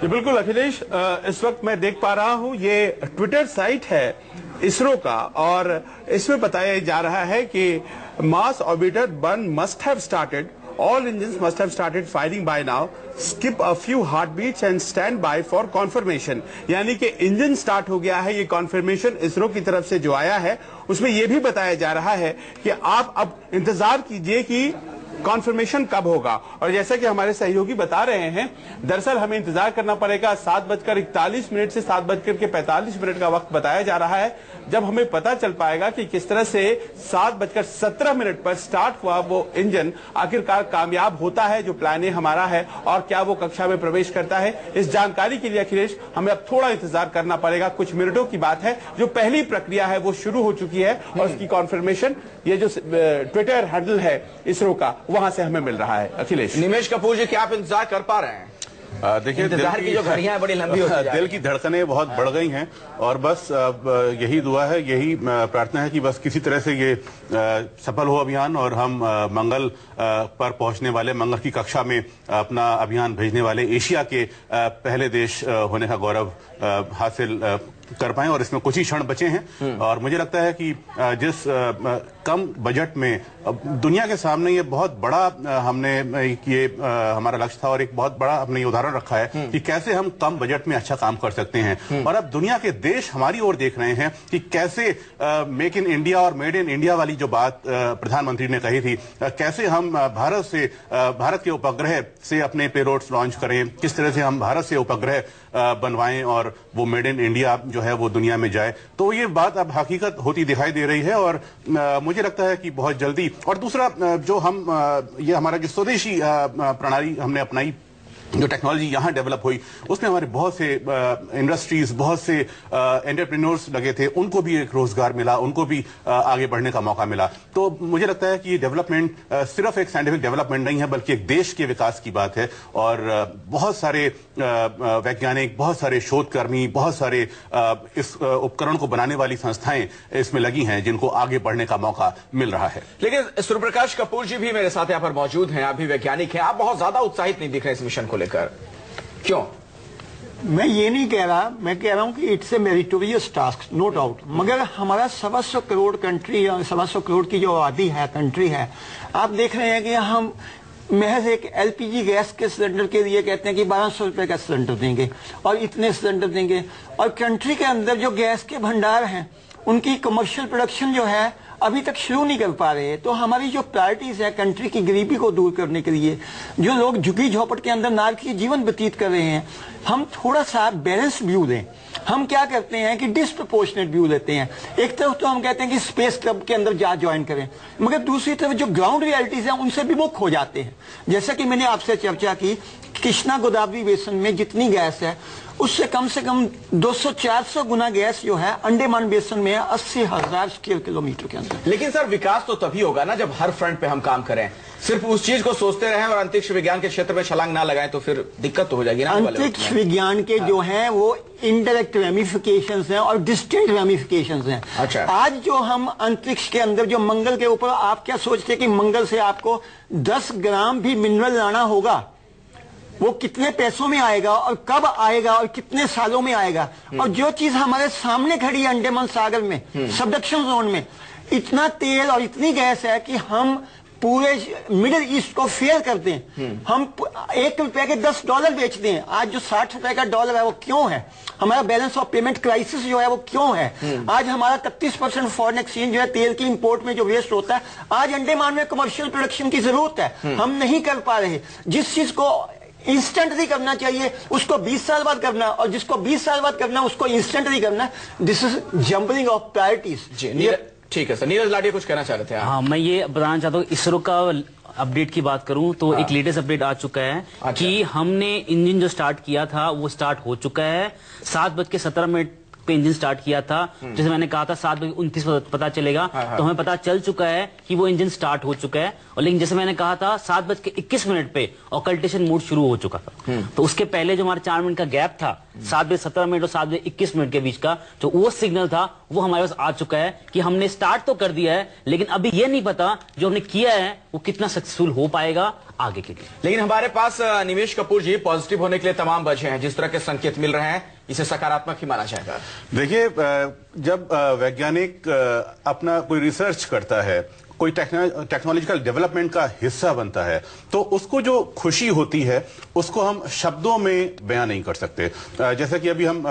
जी बिल्कुल अखिलेश, इस वक्त मैं देख पा रहा हूं ये ट्विटर साइट है इसरो का और इसमें बताया जा रहा है कि Mars orbiter burn must have started, all engines must have started firing by now, skip a few heartbeats and stand by for confirmation। यानी कि इंजन स्टार्ट हो गया है, ये कॉन्फर्मेशन इसरो की तरफ से जो आया है उसमें यह भी बताया जा रहा है कि आप अब इंतजार कीजिए कि कॉन्फर्मेशन कब होगा। और जैसा कि हमारे सहयोगी बता रहे हैं, दरअसल हमें इंतजार करना पड़ेगा 7:41 से 7:45 का वक्त बताया जा रहा है, जब हमें पता चल पाएगा कि किस तरह से 7:17 पर स्टार्ट हुआ वो इंजन आखिरकार कामयाब होता है जो प्लान ए हमारा है, और क्या वो कक्षा में प्रवेश करता है। इस जानकारी के लिए अखिलेश हमें अब थोड़ा इंतजार करना पड़ेगा। कुछ मिनटों की बात है, जो पहली प्रक्रिया है वो शुरू हो चुकी है और उसकी कॉन्फर्मेशन ये जो ट्विटर हैंडल है इसरो का, वहां से हमें मिल रहा है। अखिलेश। निमेश कपूर जी, क्या आप इंतजार कर पा रहे हैं? देखिए, इंतजार की जो घड़ियां हैं बड़ी लंबी होती जा रही हैं। दिल की धड़कनें बहुत बढ़ गई हैं और बस यही दुआ है, यही प्रार्थना है कि बस किसी तरह से ये सफल हो अभियान और हम मंगल पर पहुंचने वाले, मंगल की कक्षा में अपना अभियान भेजने वाले एशिया के पहले देश होने का गौरव हासिल कर पाएं। और इसमें कुछ ही क्षण बचे हैं और मुझे लगता है कि जिस कम बजट में दुनिया के सामने ये बहुत बड़ा हमने ये हमारा लक्ष्य था और एक बहुत बड़ा हमने ये उदाहरण रखा है कि कैसे हम कम बजट में अच्छा काम कर सकते हैं। और अब दुनिया के देश हमारी ओर देख रहे हैं कि कैसे मेक इन इंडिया और मेड इन इंडिया वाली जो बात प्रधानमंत्री ने कही थी, कैसे हम भारत के उपग्रह से अपने पेलोड्स लॉन्च करें, किस तरह से हम भारत से उपग्रह बनवाएं और वो मेड इन इंडिया जो है वो दुनिया में जाए। तो ये बात अब हकीकत होती दिखाई दे रही है और मुझे लगता है कि बहुत जल्दी। और दूसरा जो हम ये हमारा जो स्वदेशी प्रणाली हमने अपनाई, जो टेक्नोलॉजी यहाँ डेवलप हुई, उसमें हमारे बहुत से इंडस्ट्रीज, बहुत से एंटरप्रेन्योर्स लगे थे, उनको भी एक रोजगार मिला, उनको भी आगे बढ़ने का मौका मिला। तो मुझे लगता है कि ये डेवलपमेंट सिर्फ एक साइंटिफिक डेवलपमेंट नहीं है बल्कि एक देश के विकास की बात है। और बहुत सारे वैज्ञानिक, बहुत सारे शोधकर्मी, बहुत सारे इस उपकरण को बनाने वाली संस्थाएं इसमें लगी हैं जिनको आगे बढ़ने का मौका मिल रहा है। लेकिन सूर्यप्रकाश कपूर जी भी मेरे साथ यहाँ पर मौजूद हैं, आप भी वैज्ञानिक हैं, आप बहुत ज्यादा उत्साहित नहीं दिख रहे इस मिशन को लेकर, क्यों? मैं ये नहीं कह रहा, मैं कह रहा हूं कि it's a meritorious task, no doubt. मगर हमारा 125 करोड़ कंट्री, 125 करोड़ की जो आबादी है, कंट्री है, आप देख रहे हैं कि हम महज एक एलपीजी गैस के सिलेंडर के लिए कहते हैं कि 1200 रुपए का सिलेंडर देंगे और इतने सिलेंडर देंगे, और कंट्री के अंदर जो गैस के भंडार हैं उनकी कमर्शियल प्रोडक्शन जो है अभी तक शुरू नहीं कर पा रहे। तो हमारी जो प्रायोरिटीज है कंट्री की गरीबी को दूर करने के लिए, जो लोग झुग्गी झोपड़ के अंदर नारकीय जीवन व्यतीत कर रहे हैं, हम थोड़ा सा बैलेंस व्यू दें। हम क्या करते हैं कि डिसप्रपोर्शनेट व्यू लेते हैं। एक तरफ तो हम कहते हैं कि स्पेस क्लब के अंदर जा ज्वाइन करें, मगर दूसरी तरफ जो ग्राउंड रियलिटीज हैं उनसे विमुख हो जाते हैं। जैसा कि मैंने आपसे चर्चा की, कृष्णा गोदावरी बेसिन में जितनी गैस है उससे कम से कम 200-400 गुना गैस जो है अंडमान बेसिन में है, 80,000 स्क्वायर किलोमीटर के अंदर। लेकिन सर, विकास तो तभी होगा ना जब हर फ्रंट पे हम काम करें। सिर्फ उस चीज को सोचते रहें और अंतरिक्ष विज्ञान के क्षेत्र में छलांग ना लगाएं तो फिर दिक्कत तो हो जाएगी ना। अंतरिक्ष विज्ञान के जो हैं वो इनडायरेक्ट रेमिफिकेशंस हैं और डिस्टेंट रेमिफिकेशंस हैं। अच्छा। आज जो हम अंतरिक्ष के अंदर जो मंगल के ऊपर, आप क्या सोचते हैं कि मंगल से आपको 10 ग्राम भी मिनरल लाना होगा? वो कितने पैसों में आएगा और कब आएगा और कितने सालों में आएगा? और जो चीज हमारे सामने खड़ी है अंडमान सागर में, सबडक्शन जोन में, इतना तेल और इतनी गैस है कि हम पूरे मिडिल ईस्ट को फेल करते हैं। हम $1 के $10 बेचते हैं। आज जो $60 का डॉलर है वो क्यों है? हमारा बैलेंस ऑफ पेमेंट क्राइसिस जो है वो क्यों है? आज हमारा 33% फॉरेन एक्सचेंज जो है तेल की इंपोर्ट में जो वेस्ट होता है, आज अंडमान में कमर्शियल प्रोडक्शन की जरूरत है, हम नहीं कर पा रहे। जिस चीज को इंस्टेंटली करना चाहिए उसको 20 साल बाद करना, और जिसको 20 साल बाद करना उसको इंस्टेंटली करना। This is jumbling of priorities. ठीक है सर, नीरज लाडिया कुछ कहना चाह रहे थे। हाँ, मैं ये बताना चाहता हूँ, इसरो का अपडेट की बात करूं तो एक लेटेस्ट अपडेट आ चुका है। अच्छा। कि हमने इंजन जो स्टार्ट किया था वो स्टार्ट हो चुका है। 7:17 पे इंजन स्टार्ट किया था, जैसे मैंने कहा था 7:29 पता चलेगा। तो हमें पता चल चुका है कि वो इंजन स्टार्ट हो चुका है। और लेकिन जैसे मैंने कहा था 7:21 पे ऑकल्टेशन मोड शुरू हो चुका था। तो उसके पहले जो हमारा 4 मिनट का गैप था, 7:17 और 7:21 के बीच का जो वो सिग्नल था वो हमारे पास आ चुका है कि हमने स्टार्ट तो कर दिया है, लेकिन अभी ये नहीं पता जो हमने किया है वो कितना सक्सेसफुल हो पाएगा आगे के लिए। लेकिन हमारे पास निमेश कपूर जी, पॉजिटिव होने के लिए तमाम वजह हैं। जिस तरह के संकेत मिल रहे हैं इसे सकारात्मक ही माना जाएगा। देखिए, जब वैज्ञानिक अपना कोई रिसर्च करता है कोई टेक्नोलॉजिकल डेवलपमेंट का हिस्सा बनता है तो उसको जो खुशी होती है उसको हम शब्दों में बयां नहीं कर सकते। जैसे कि अभी हम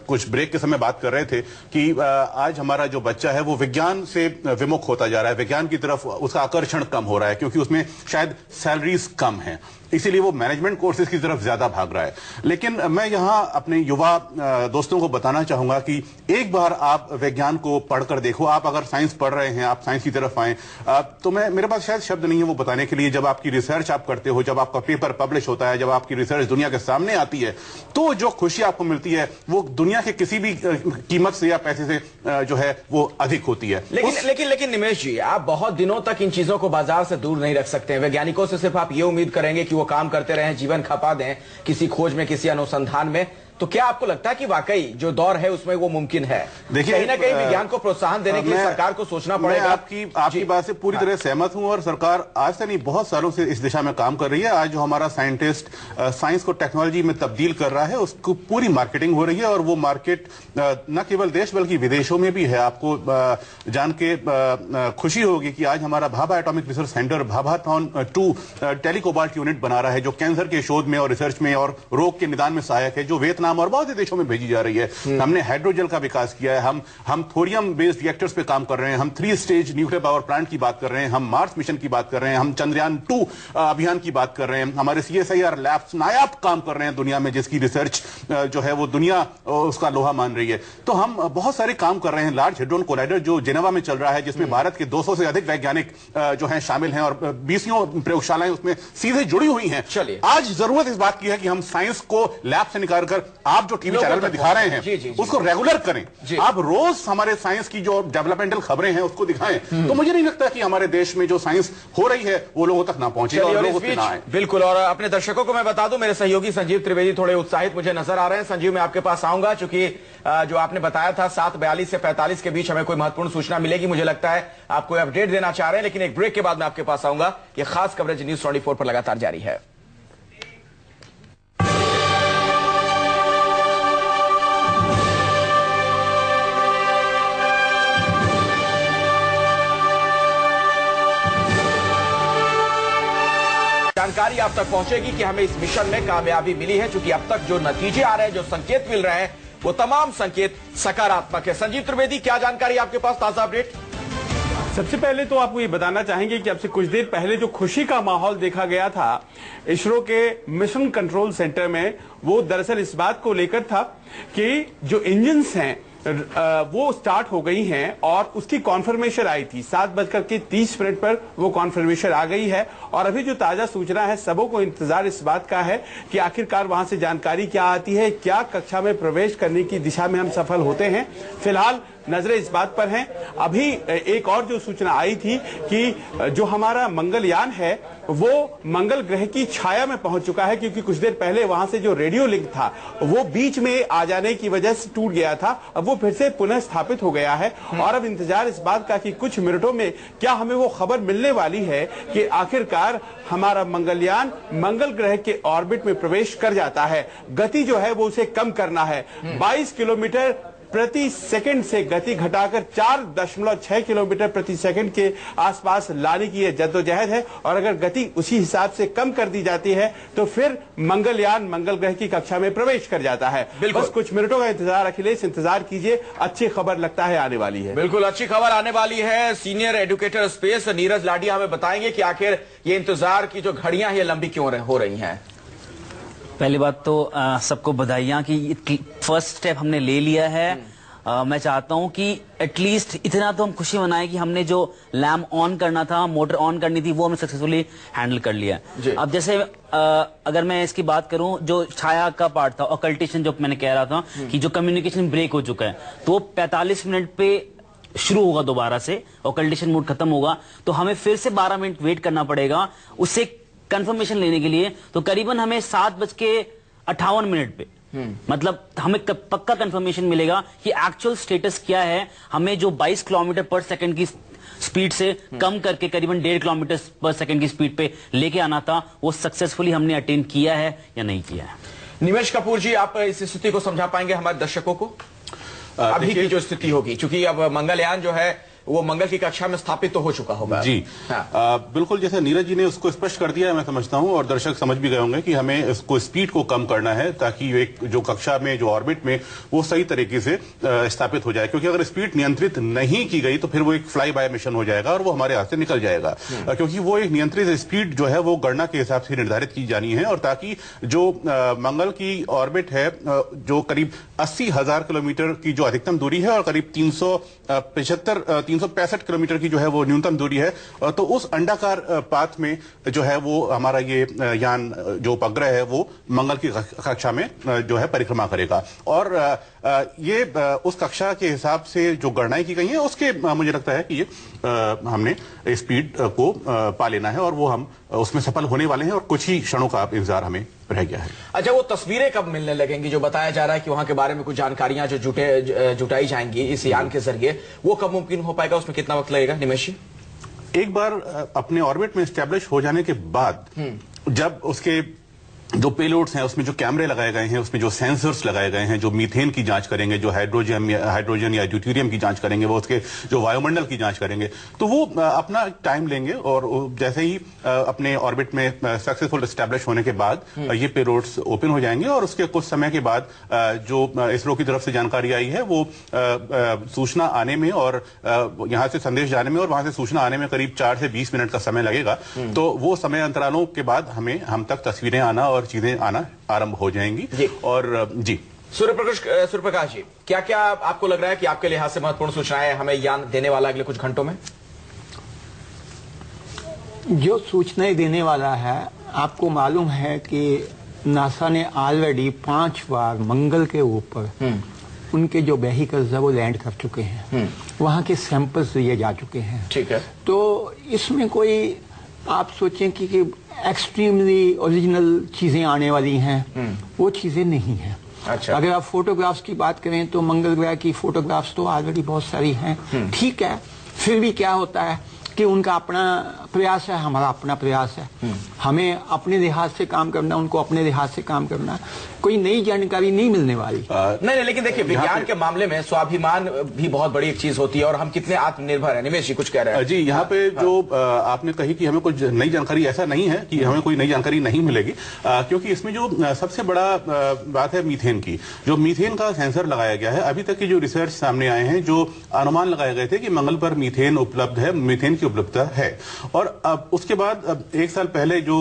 कुछ ब्रेक के समय बात कर रहे थे कि आज हमारा जो बच्चा है वो विज्ञान से विमुख होता जा रहा है, विज्ञान की तरफ उसका आकर्षण कम हो रहा है क्योंकि उसमें शायद सैलरीज कम हैं, इसीलिए वो मैनेजमेंट कोर्सेज की तरफ ज्यादा भाग रहा है। लेकिन मैं यहां अपने युवा दोस्तों को बताना चाहूंगा कि एक बार आप विज्ञान को पढ़कर देखो। आप अगर साइंस पढ़ रहे हैं, आप साइंस की तरफ आए, तो मेरे पास शायद शब्द नहीं है वो बताने के लिए। जब आपकी रिसर्च आप करते हो, जब आपका पेपर पब्लिश होता है, जब आपकी रिसर्च दुनिया के सामने आती है, तो जो खुशी आपको मिलती है वो दुनिया के किसी भी कीमत से या पैसे से जो है वो अधिक होती है। लेकिन निमेश जी, आप बहुत दिनों तक इन चीजों को बाजार से दूर नहीं रख सकते हैं। वैज्ञानिकों से सिर्फ आप ये उम्मीद करेंगे कि वो काम करते रहें, जीवन खपा दें किसी खोज में, किसी अनुसंधान में। तो क्या आपको लगता है कि वाकई जो दौर है उसमें वो मुमकिन है? देखिए, कहीं ना कहीं विज्ञान को प्रोत्साहन देने के लिए सरकार को सोचना पड़ेगा। आपकी बात से पूरी तरह सहमत हूं और सरकार आज से नहीं बहुत सालों से इस दिशा में काम कर रही है। आज जो हमारा साइंटिस्ट साइंस को टेक्नोलॉजी में तब्दील कर रहा है उसको पूरी मार्केटिंग हो रही है और वो मार्केट न केवल देश बल्कि विदेशों में भी है। आपको जान के खुशी होगी कि आज हमारा Bhabha atomic research centre Bhabhatron 2 telecobalt unit बना रहा है जो कैंसर के शोध में और रिसर्च में और रोग के निदान में सहायक है, जो वियतनाम और बहुत से देशों में भेजी जा रही है। हमने हाइड्रोजेल का विकास किया है, हम थोरियम बेस्ड रिएक्टर्स पे काम कर रहे हैं, हम 3 स्टेज न्यूक्लियर पावर प्लांट की बात कर रहे हैं, हम मार्स मिशन की बात कर रहे हैं, हम चंद्रयान 2 अभियान की बात कर रहे हैं। हमारे CSIR लैब्स नायाब काम कर रहे हैं दुनिया में, जिसकी रिसर्च जो है वो दुनिया उसका लोहा मान रही है। तो हम बहुत सारे काम कर रहे हैं। लार्ज हेड्रोन कोलाइडर जो जेनेवा में चल रहा है, जिसमें भारत के 200 से अधिक वैज्ञानिक जो हैं शामिल हैं और 20 प्रयोगशालाएं उसमें सीधे जुड़ी हुई हैं। चलिए, आज जरूरत इस बात की है कि हम साइंस को लैब से निकाल कर आप जो टीवी चैनल में दिखा रहे हैं उसको रेगुलर करें। आप रोज हमारे साइंस की जो डेवलपमेंटल खबरें हैं उसको दिखाएं। तो मुझे नहीं लगता कि हमारे देश में जो साइंस हो रही है वो लोगों तक ना पहुंचे और लोगों तक ना आए। बिल्कुल। और अपने दर्शकों को मैं बता दूं, मेरे सहयोगी संजीव त्रिवेदी थोड़े उत्साहित मुझे नजर आ रहे हैं। संजीव, मैं आपके पास आऊंगा चूंकि जो आपने बताया था 7:42 से 45 के बीच हमें कोई महत्वपूर्ण सूचना मिलेगी। मुझे लगता है आप कोई अपडेट देना चाह रहे हैं, लेकिन एक ब्रेक के बाद मैं आपके पास आऊंगा। यह खास कवरेज न्यूज़ 24 पर लगातार जारी है। जानकारी आप तक पहुंचेगी कि हमें इस मिशन में कामयाबी मिली है, क्योंकि अब तक जो नतीजे आ रहे हैं, जो संकेत मिल रहे हैं, वो तमाम संकेत सकारात्मक है। संजीव त्रिवेदी, क्या जानकारी आपके पास, ताजा अपडेट? सबसे पहले तो आपको ये बताना चाहेंगे कि अब से कुछ देर पहले जो खुशी का माहौल देखा गया था इसरो के मिशन कंट्रोल सेंटर में, वो दरअसल इस बात को लेकर था कि जो इंजन्स हैं वो स्टार्ट हो गई हैं और उसकी कॉन्फर्मेशन आई थी 7:30 पर वो कॉन्फर्मेशन आ गई है। और अभी जो ताजा सूचना है, सबों को इंतजार इस बात का है कि आखिरकार वहां से जानकारी क्या आती है, क्या कक्षा में प्रवेश करने की दिशा में हम सफल होते हैं। फिलहाल नजरें इस बात पर हैं। अभी एक और जो सूचना आई थी कि जो हमारा मंगलयान है वो मंगल ग्रह की छाया में पहुंच चुका है, क्योंकि कुछ देर पहले वहां से जो रेडियो लिंक था वो बीच में आ जाने की वजह से टूट गया था। अब वो फिर से पुनः स्थापित हो गया है और अब इंतजार इस बात का कि कुछ मिनटों में क्या हमें वो खबर मिलने वाली है कि आखिरकार हमारा मंगलयान मंगल ग्रह के ऑर्बिट में प्रवेश कर जाता है। गति जो है वो उसे कम करना है। 22 किलोमीटर प्रति सेकंड से गति घटाकर 4.6 किलोमीटर प्रति सेकंड के आसपास लाने की यह जद्दोजहद है। और अगर गति उसी हिसाब से कम कर दी जाती है तो फिर मंगलयान मंगल ग्रह की कक्षा में प्रवेश कर जाता है। बस कुछ मिनटों का इंतजार, अखिलेश, इंतजार कीजिए, अच्छी खबर लगता है आने वाली है। बिल्कुल अच्छी खबर आने वाली है। सीनियर एडुकेटर स्पेस नीरज लाडिया हमें बताएंगे कि आखिर ये इंतजार की जो घड़ियां हैं लंबी क्यों हो रही हैं। पहली बात तो सबको बधाइयां कि फर्स्ट स्टेप हमने ले लिया है। मैं चाहता हूं कि एटलीस्ट इतना तो हम खुशी मनाएं कि हमने जो लैम्प ऑन करना था, मोटर ऑन करनी थी, वो हमने सक्सेसफुली हैंडल कर लिया। अब जैसे अगर मैं इसकी बात करूं, जो छाया का पार्ट था, ऑकल्टेशन जो मैंने कह रहा था कि जो कम्युनिकेशन ब्रेक हो चुका है, तो 45 मिनट पे शुरू होगा दोबारा से, ऑकल्टेशन मोड खत्म होगा, तो हमें फिर से 12 मिनट वेट करना पड़ेगा उससे कंफर्मेशन लेने के लिए। तो करीबन हमें 7:58 पे मतलब हमें पक्का कंफर्मेशन मिलेगा कि एक्चुअल स्टेटस क्या है। हमें जो 22 किलोमीटर पर सेकंड की स्पीड से कम करके करीबन 1.5 किलोमीटर पर सेकंड की स्पीड पे लेके आना था, वो सक्सेसफुली हमने अटेन किया है या नहीं किया है। निमेश कपूर जी, आप इस स्थिति को समझा पाएंगे हमारे दर्शकों को? अभी की जो स्थिति होगी, क्योंकि अब मंगलयान जो है वो मंगल की कक्षा में स्थापित तो हो चुका होगा। जी हाँ। बिल्कुल, जैसे नीरज जी ने उसको स्पष्ट कर दिया है, मैं समझता हूं, और दर्शक समझ भी गए होंगे कि हमें इसको स्पीड को कम करना है ताकि एक जो कक्षा में जो ऑर्बिट में वो सही तरीके से स्थापित हो जाए, क्योंकि अगर स्पीड नियंत्रित नहीं की गई तो फिर वो एक फ्लाई बाय मिशन हो जाएगा और वो हमारे हाथ से निकल जाएगा, क्योंकि वो एक नियंत्रित स्पीड जो है वो गणना के हिसाब से निर्धारित की जानी है, और ताकि जो मंगल की ऑर्बिट है जो करीब 80,000 किलोमीटर की जो अधिकतम दूरी है और करीब 365 किलोमीटर की जो है वो न्यूनतम दूरी है, तो उस अंडाकार पाथ में जो है वो हमारा ये यान जो उपग्रह है वो मंगल की कक्षा में जो है परिक्रमा करेगा। और ये उस कक्षा के हिसाब से जो गणनाएं की गई हैं उसके मुझे लगता है कि ये हमने स्पीड को पा लेना है और वो हम उसमें सफल होने वाले हैं, और कुछ ही क्षणों का इंतजार हमें रह गया है। अच्छा, वो तस्वीरें कब मिलने लगेंगी? जो बताया जा रहा है कि वहां के बारे में कुछ जानकारियां जो जुटाई जाएंगी इस यान के जरिए, वो कब मुमकिन हो पाएगा? उसमें कितना वक्त लगेगा निमेश जी? एक बार अपने ऑर्बिट में एस्टेब्लिश हो जाने के बाद जब उसके जो पेलोड्स हैं उसमें जो कैमरे लगाए गए हैं, उसमें जो सेंसर्स लगाए गए हैं, जो मीथेन की जांच करेंगे, जो हाइड्रोजन या ड्यूटेरियम की जांच करेंगे, वो उसके जो वायुमंडल की जांच करेंगे, तो वो अपना टाइम लेंगे, और जैसे ही अपने ऑर्बिट में सक्सेसफुल एस्टैब्लिश होने के बाद ये पेलोड्स ओपन हो जाएंगे, और उसके कुछ समय के बाद जो इसरो की तरफ से जानकारी आई है वो सूचना आने में और यहाँ से संदेश जाने में और वहां से सूचना आने में करीब 4 से 20 मिनट का समय लगेगा। तो वो समय अंतरालों के बाद हम तक तस्वीरें आना और चीजें आना आरंभ हो जाएंगी। और जी सूर्यप्रकाश जी, क्या क्या आपको लग रहा है कि आपके लिहाज से महत्वपूर्ण सूचनाएं हमें यान देने वाला अगले कुछ घंटों में? जो सूचनाएं देने वाला है, आपको मालूम है कि नासा ने ऑलरेडी 5 बार मंगल के ऊपर उनके जो व्हीकल्स है वो लैंड कर चुके हैं, वहां के सैंपल्स लिए जा चुके हैं। ठीक है। तो इसमें कोई आप सोचें कि एक्सट्रीमली ओरिजिनल चीजें आने वाली हैं, वो चीजें नहीं हैं। अच्छा। अगर आप फोटोग्राफ्स की बात करें तो मंगल ग्रह की फोटोग्राफ्स तो ऑलरेडी बहुत सारी हैं, ठीक है। फिर भी क्या होता है कि उनका अपना प्रयास है, हमारा अपना प्रयास है, हमें अपने लिहाज से काम करना, उनको अपने लिहाज से काम करना, कोई नई जानकारी नहीं मिलने वाली। नहीं, लेकिन देखिए विज्ञान के मामले में स्वाभिमान भी बहुत बड़ी एक चीज होती है, और हम कितने आत्मनिर्भर हैं। निमेश जी कुछ कह रहे हैं? जी, यहाँ पे जो आपने कही कि हमें कुछ नई जानकारी, ऐसा नहीं है कि हमें कोई नई जानकारी नहीं मिलेगी, क्योंकि इसमें जो सबसे बड़ा बात है मीथेन की, जो मीथेन का सेंसर लगाया गया है। अभी तक की जो रिसर्च सामने आए हैं, जो अनुमान लगाए गए थे कि मंगल पर मीथेन उपलब्ध है, मीथेन की उपलब्धता है, और अब उसके बाद 1 साल पहले जो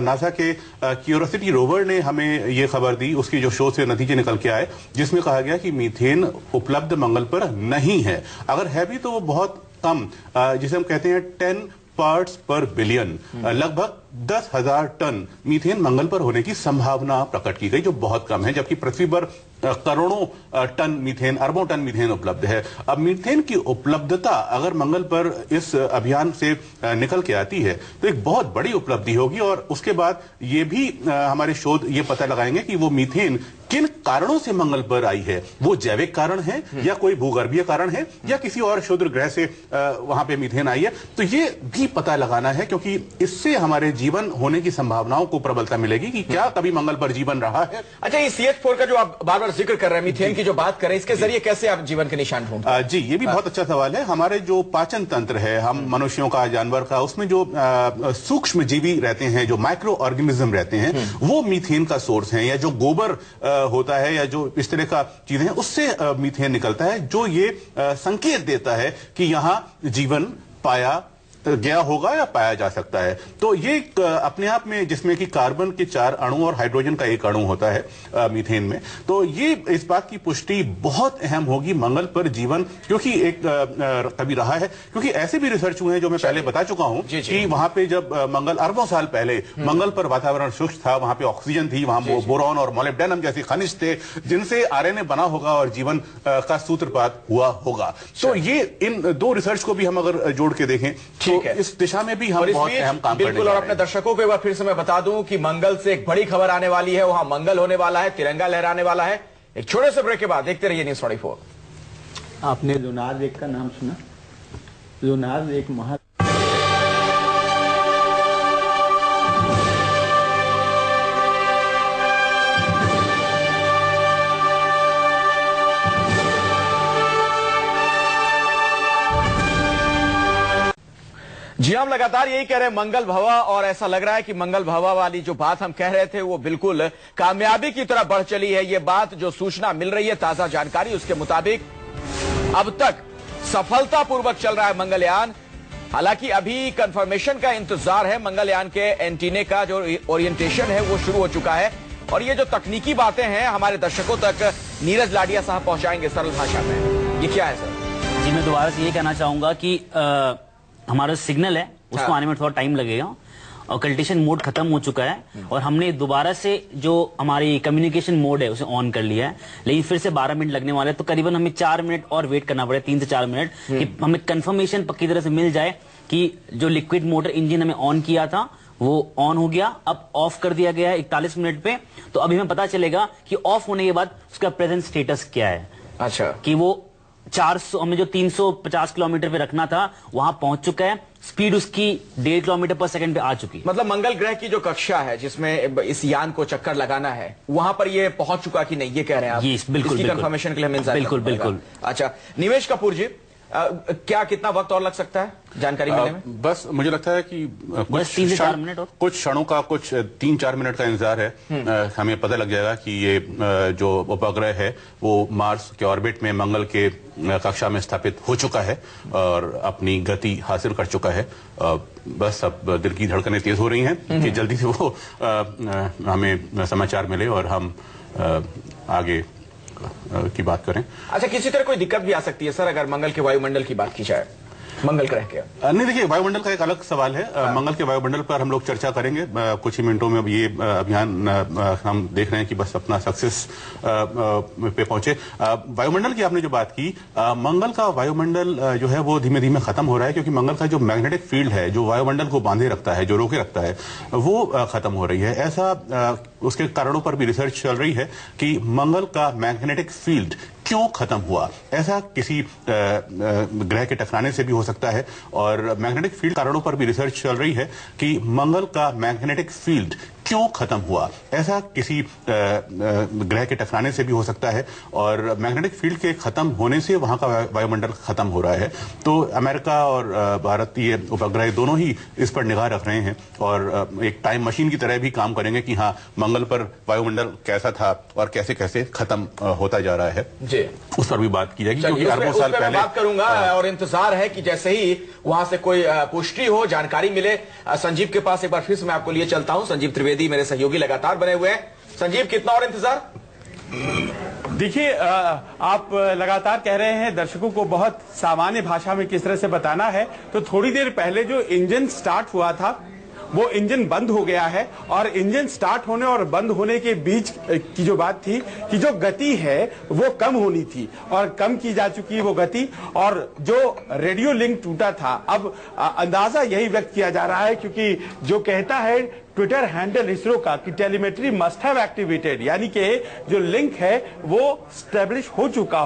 नासा के क्यूरियोसिटी रोवर ने हमें ये खबर दी, उसकी जो शोध से नतीजे निकल के आए, जिसमें कहा गया कि मीथेन उपलब्ध मंगल पर नहीं है। अगर है भी तो वो बहुत कम, जिसे हम कहते हैं 10 पार्ट्स पर बिलियन, लगभग 10,000 टन मीथेन मंगल पर होने की संभावना प्रकट की गई, जो बहुत कम है, जबकि पृथ्वी पर करोड़ों टन मीथेन, अरबों टन मीथेन उपलब्ध है। अब मीथेन की उपलब्धता अगर मंगल पर इस अभियान से निकल के आती है तो एक बहुत बड़ी उपलब्धि होगी, और उसके बाद ये भी हमारे शोध ये पता लगाएंगे कि वो मीथेन किन कारणों से मंगल पर आई है। वो जैविक कारण है या कोई भूगर्भीय कारण है या किसी और क्षुद्र ग्रह से वहां पे मीथेन आई है, तो ये भी पता लगाना है, क्योंकि इससे हमारे जीवन होने की संभावनाओं को प्रबलता मिलेगी कि क्या कभी मंगल पर जीवन रहा है। अच्छा, ये CH4 का जो आप बार बार जिक्र कर रहे हैं, मीथेन की जो बात करें, इसके जरिए कैसे आप जीवन के निशान ढूंढते हैं? जी, ये भी बहुत अच्छा सवाल है। हमारे जो पाचन तंत्र है, हम मनुष्यों का, जानवर का, उसमें जो सूक्ष्म जीवी रहते हैं, जो माइक्रो ऑर्गेनिज्म रहते हैं, वो मीथेन का सोर्स है, या जो गोबर होता है या जो इस तरह का चीजें हैं, उससे मीथेन निकलता है, जो ये संकेत देता है कि यहां जीवन पाया गया होगा या पाया जा सकता है। तो ये अपने आप में, जिसमें कि कार्बन के 4 अणु और हाइड्रोजन का 1 अणु होता है मीथेन में, तो ये इस बात की पुष्टि बहुत अहम होगी मंगल पर जीवन, क्योंकि एक कभी रहा है, क्योंकि ऐसे भी रिसर्च हुए हैं जो मैं पहले बता चुका हूं कि वहां पे जब मंगल अरबों साल पहले मंगल पर वातावरण शुष्क था, वहां पे ऑक्सीजन थी, वहां बोरॉन और मोलिब्डेनम जैसे खनिज थे, जिनसे आरएनए बना होगा और जीवन का सूत्रपात हुआ होगा। तो ये इन 2 रिसर्च को भी हम अगर जोड़ के देखें तो इस दिशा में भी हम बहुत अहम काम करने जा रहे हैं। बिल्कुल, और अपने दर्शकों को एक बार फिर से मैं बता दूं कि मंगल से एक बड़ी खबर आने वाली है, वहां मंगल होने वाला है, तिरंगा लहराने वाला है। एक छोटे से ब्रेक के बाद देखते रहिए न्यूज़ 24। आपने लुनार लेक का नाम सुना? लुनार लेक जी हम लगातार यही कह रहे हैं मंगल भवा, और ऐसा लग रहा है कि मंगल भवा वाली जो बात हम कह रहे थे वो बिल्कुल कामयाबी की तरफ बढ़ चली है। ये बात जो सूचना मिल रही है, ताजा जानकारी, उसके मुताबिक अब तक सफलतापूर्वक चल रहा है मंगलयान। हालांकि अभी कंफर्मेशन का इंतजार है। मंगलयान के एंटीने का जो ओरिएंटेशन है वो शुरू हो चुका है, और ये जो तकनीकी बातें हैं हमारे दर्शकों तक नीरज लाडिया साहब पहुंचाएंगे सरल भाषा में। ये क्या है सर? जी मैं दोबारा से ये कहना चाहूंगा कि हमारा सिग्नल है उसको आने में थोड़ा टाइम लगेगा, और कल्टीशन मोड खत्म हो चुका है और हमने दोबारा से जो हमारी कम्युनिकेशन मोड है उसे ऑन कर लिया है, लेकिन फिर से 12 मिनट लगने वाले हैं। तो करीबन हमें 4 मिनट और वेट करना पड़ेगा, 3 से 4 मिनट, कि हमें कंफर्मेशन पक्की तरह से मिल जाए कि जो लिक्विड मोटर इंजन हमें ऑन किया था वो ऑन हो गया, अब ऑफ कर दिया गया है 41 मिनट पे। तो अभी हमें पता चलेगा कि ऑफ होने के बाद उसका प्रेजेंट स्टेटस क्या है। अच्छा, कि वो 400 हमें जो 350 किलोमीटर पे रखना था वहां पहुंच चुका है, स्पीड उसकी 1.5 किलोमीटर पर सेकंड पे आ चुकी। मतलब मंगल ग्रह की जो कक्षा है जिसमें इस यान को चक्कर लगाना है, वहां पर ये पहुंच चुका कि नहीं, ये कह रहे हैं आप? जी बिल्कुल, कंफर्मेशन के लिए हमें इंतजार बिल्कुल करना पड़ेगा। बिल्कुल। अच्छा निवेश कपूर जी, क्या कितना वक्त और लग सकता है जानकारी मिलने में? बस मुझे लगता है कि बस 3 से 4 मिनट और कुछ क्षणों का, कुछ 3-4 मिनट का इंतजार है। हमें पता लग जाएगा कि ये जो उपग्रह है वो मार्स के ऑर्बिट में मंगल के कक्षा में स्थापित हो चुका है और अपनी गति हासिल कर चुका है। बस अब दिल की धड़कनें तेज हो रही हैं कि जल्दी से वो हमें समाचार मिले और हम आगे की बात करें। अच्छा, किसी तरह कोई दिक्कत भी आ सकती है सर अगर मंगल के वायुमंडल की बात की जाए? मंगल ग्रह के नहीं, देखिए वायुमंडल का एक अलग सवाल है। मंगल के वायुमंडल पर हम लोग चर्चा करेंगे कुछ ही मिनटों में। अब ये अभियान हम देख रहे हैं कि बस अपना सक्सेस पे पहुंचे। वायुमंडल की आपने जो बात की, मंगल का वायुमंडल जो है वो धीमे धीमे खत्म हो रहा है, क्योंकि मंगल का जो मैग्नेटिक फील्ड है जो वायुमंडल को बांधे रखता है, जो रोके रखता है, वो खत्म हो रही है। ऐसा उसके कारणों पर भी रिसर्च चल रही है कि मंगल का मैग्नेटिक फील्ड क्यों खत्म हुआ। ऐसा किसी ग्रह के टकराने से भी हो सकता है, और मैग्नेटिक फील्ड कारणों पर भी रिसर्च चल रही है कि मंगल का मैग्नेटिक फील्ड क्यों खत्म हुआ। ऐसा किसी ग्रह के टकराने से भी हो सकता है, और मैग्नेटिक फील्ड के खत्म होने से वहां का वायुमंडल खत्म हो रहा है। तो अमेरिका और भारतीय उपग्रह दोनों ही इस पर निगाह रख रहे हैं और एक टाइम मशीन की तरह भी काम करेंगे कि हाँ, मंगल पर वायुमंडल कैसा था और कैसे कैसे खत्म होता जा रहा है, जी उस पर भी बात की जाएगी, क्योंकि अरबों साल पहले बात करूंगा। और इंतजार है कि जैसे ही वहां से कोई पुष्टि हो, जानकारी मिले। संजीव के पास एक बार फिर से मैं आपको लिए चलता हूं। संजीव त्रिवेदी मेरे सहयोगी लगातार बने हुए हैं। संजीव, कितना और इंतजार? देखिए, आप लगातार कह रहे हैं दर्शकों को बहुत सामान्य भाषा में किस तरह से बताना है। तो थोड़ी देर पहले जो इंजन स्टार्ट हुआ था वो इंजन बंद हो गया है, और इंजन स्टार्ट होने और बंद होने के बीच की जो बात थी कि जो गति है वो कम होनी थी, और कम की जा चुकी है वो गति। और जो रेडियो लिंक टूटा था, अब अंदाजा यही व्यक्त किया जा रहा है, क्योंकि जो कहता है ट्विटर हैंडल इसरो का कि टेलीमेट्री मस्ट हैव एक्टिवेटेड, यानी कि जो लिंक है वो स्टैब्लिश हो चुका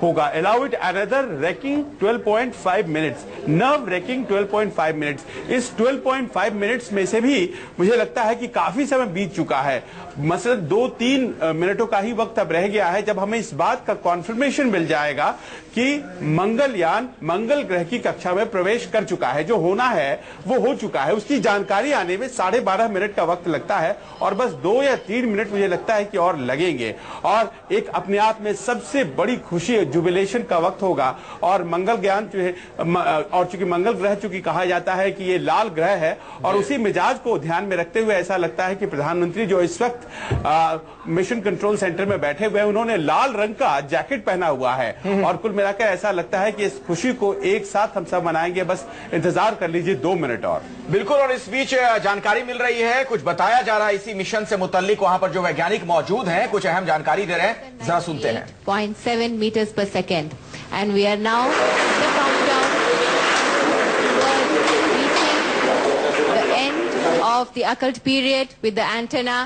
होगा। Allow it another ranking 12.5 minutes, nerve ranking 12.5 minutes. इस 12.5 मिनट्स में से भी मुझे लगता है कि काफी समय बीत चुका है, मसलन 2-3 मिनटों का ही वक्त अब रह गया है, जब हमें इस बात का कॉन्फर्मेशन मिल जाएगा कि मंगलयान मंगल ग्रह की कक्षा में प्रवेश कर चुका है। जो होना है वो हो चुका है। उसकी जानकारी आने में 12.5 मिनट का वक्त लगता है, और बस 2 या 3 मिनट मुझे लगता है कि और लगेंगे, और एक अपने आप में सबसे बड़ी खुशी, जुबिलेशन का वक्त होगा। और मंगलयान जो है, और चूंकि मंगल ग्रह चूंकि कहा जाता है कि ये लाल ग्रह है, और उसी मिजाज को ध्यान में रखते हुए ऐसा लगता है कि प्रधानमंत्री जो इस वक्त मिशन कंट्रोल सेंटर में बैठे हुए हैं, उन्होंने लाल रंग का जैकेट पहना हुआ है, और कुल मिलाकर ऐसा लगता है कि इस खुशी को एक साथ हम सब मनाएंगे। बस इंतजार कर लीजिए 2 मिनट और। बिल्कुल, और इस बीच जानकारी मिल रही है, कुछ बताया जा रहा है इसी मिशन से मुतल्लिक। वहां पर जो वैज्ञानिक मौजूद हैं कुछ अहम जानकारी दे रहे हैं, जरा सुनते हैं। 0.7 meters per second, and we are now the countdown towards reaching the end of the occult period with the antenna.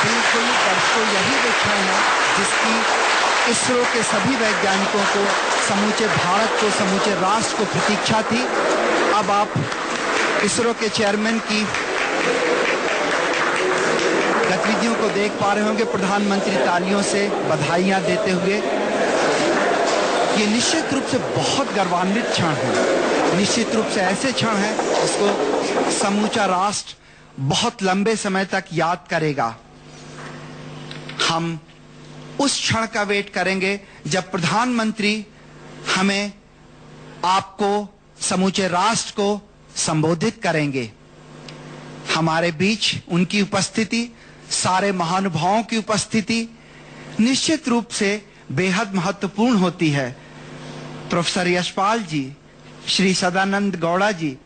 बिल्कुल दर्शकों, यही देखना है जिसकी इसरो के सभी वैज्ञानिकों को, समूचे भारत को, समूचे राष्ट्र को प्रतीक्षा थी। अब आप इसरो के चेयरमैन की गतिविधियों को देख पा रहे होंगे। प्रधानमंत्री तालियों से बधाइयां देते हुए। ये निश्चित रूप से बहुत गर्वान्वित क्षण है, निश्चित रूप से ऐसे क्षण है जिसको समूचा राष्ट्र बहुत लंबे समय तक याद करेगा। हम उस क्षण का वेट करेंगे जब प्रधानमंत्री हमें, आपको, समूचे राष्ट्र को संबोधित करेंगे। हमारे बीच उनकी उपस्थिति, सारे महानुभावों की उपस्थिति निश्चित रूप से बेहद महत्वपूर्ण होती है। प्रोफेसर यशपाल जी, श्री सदानंद गौड़ा जी,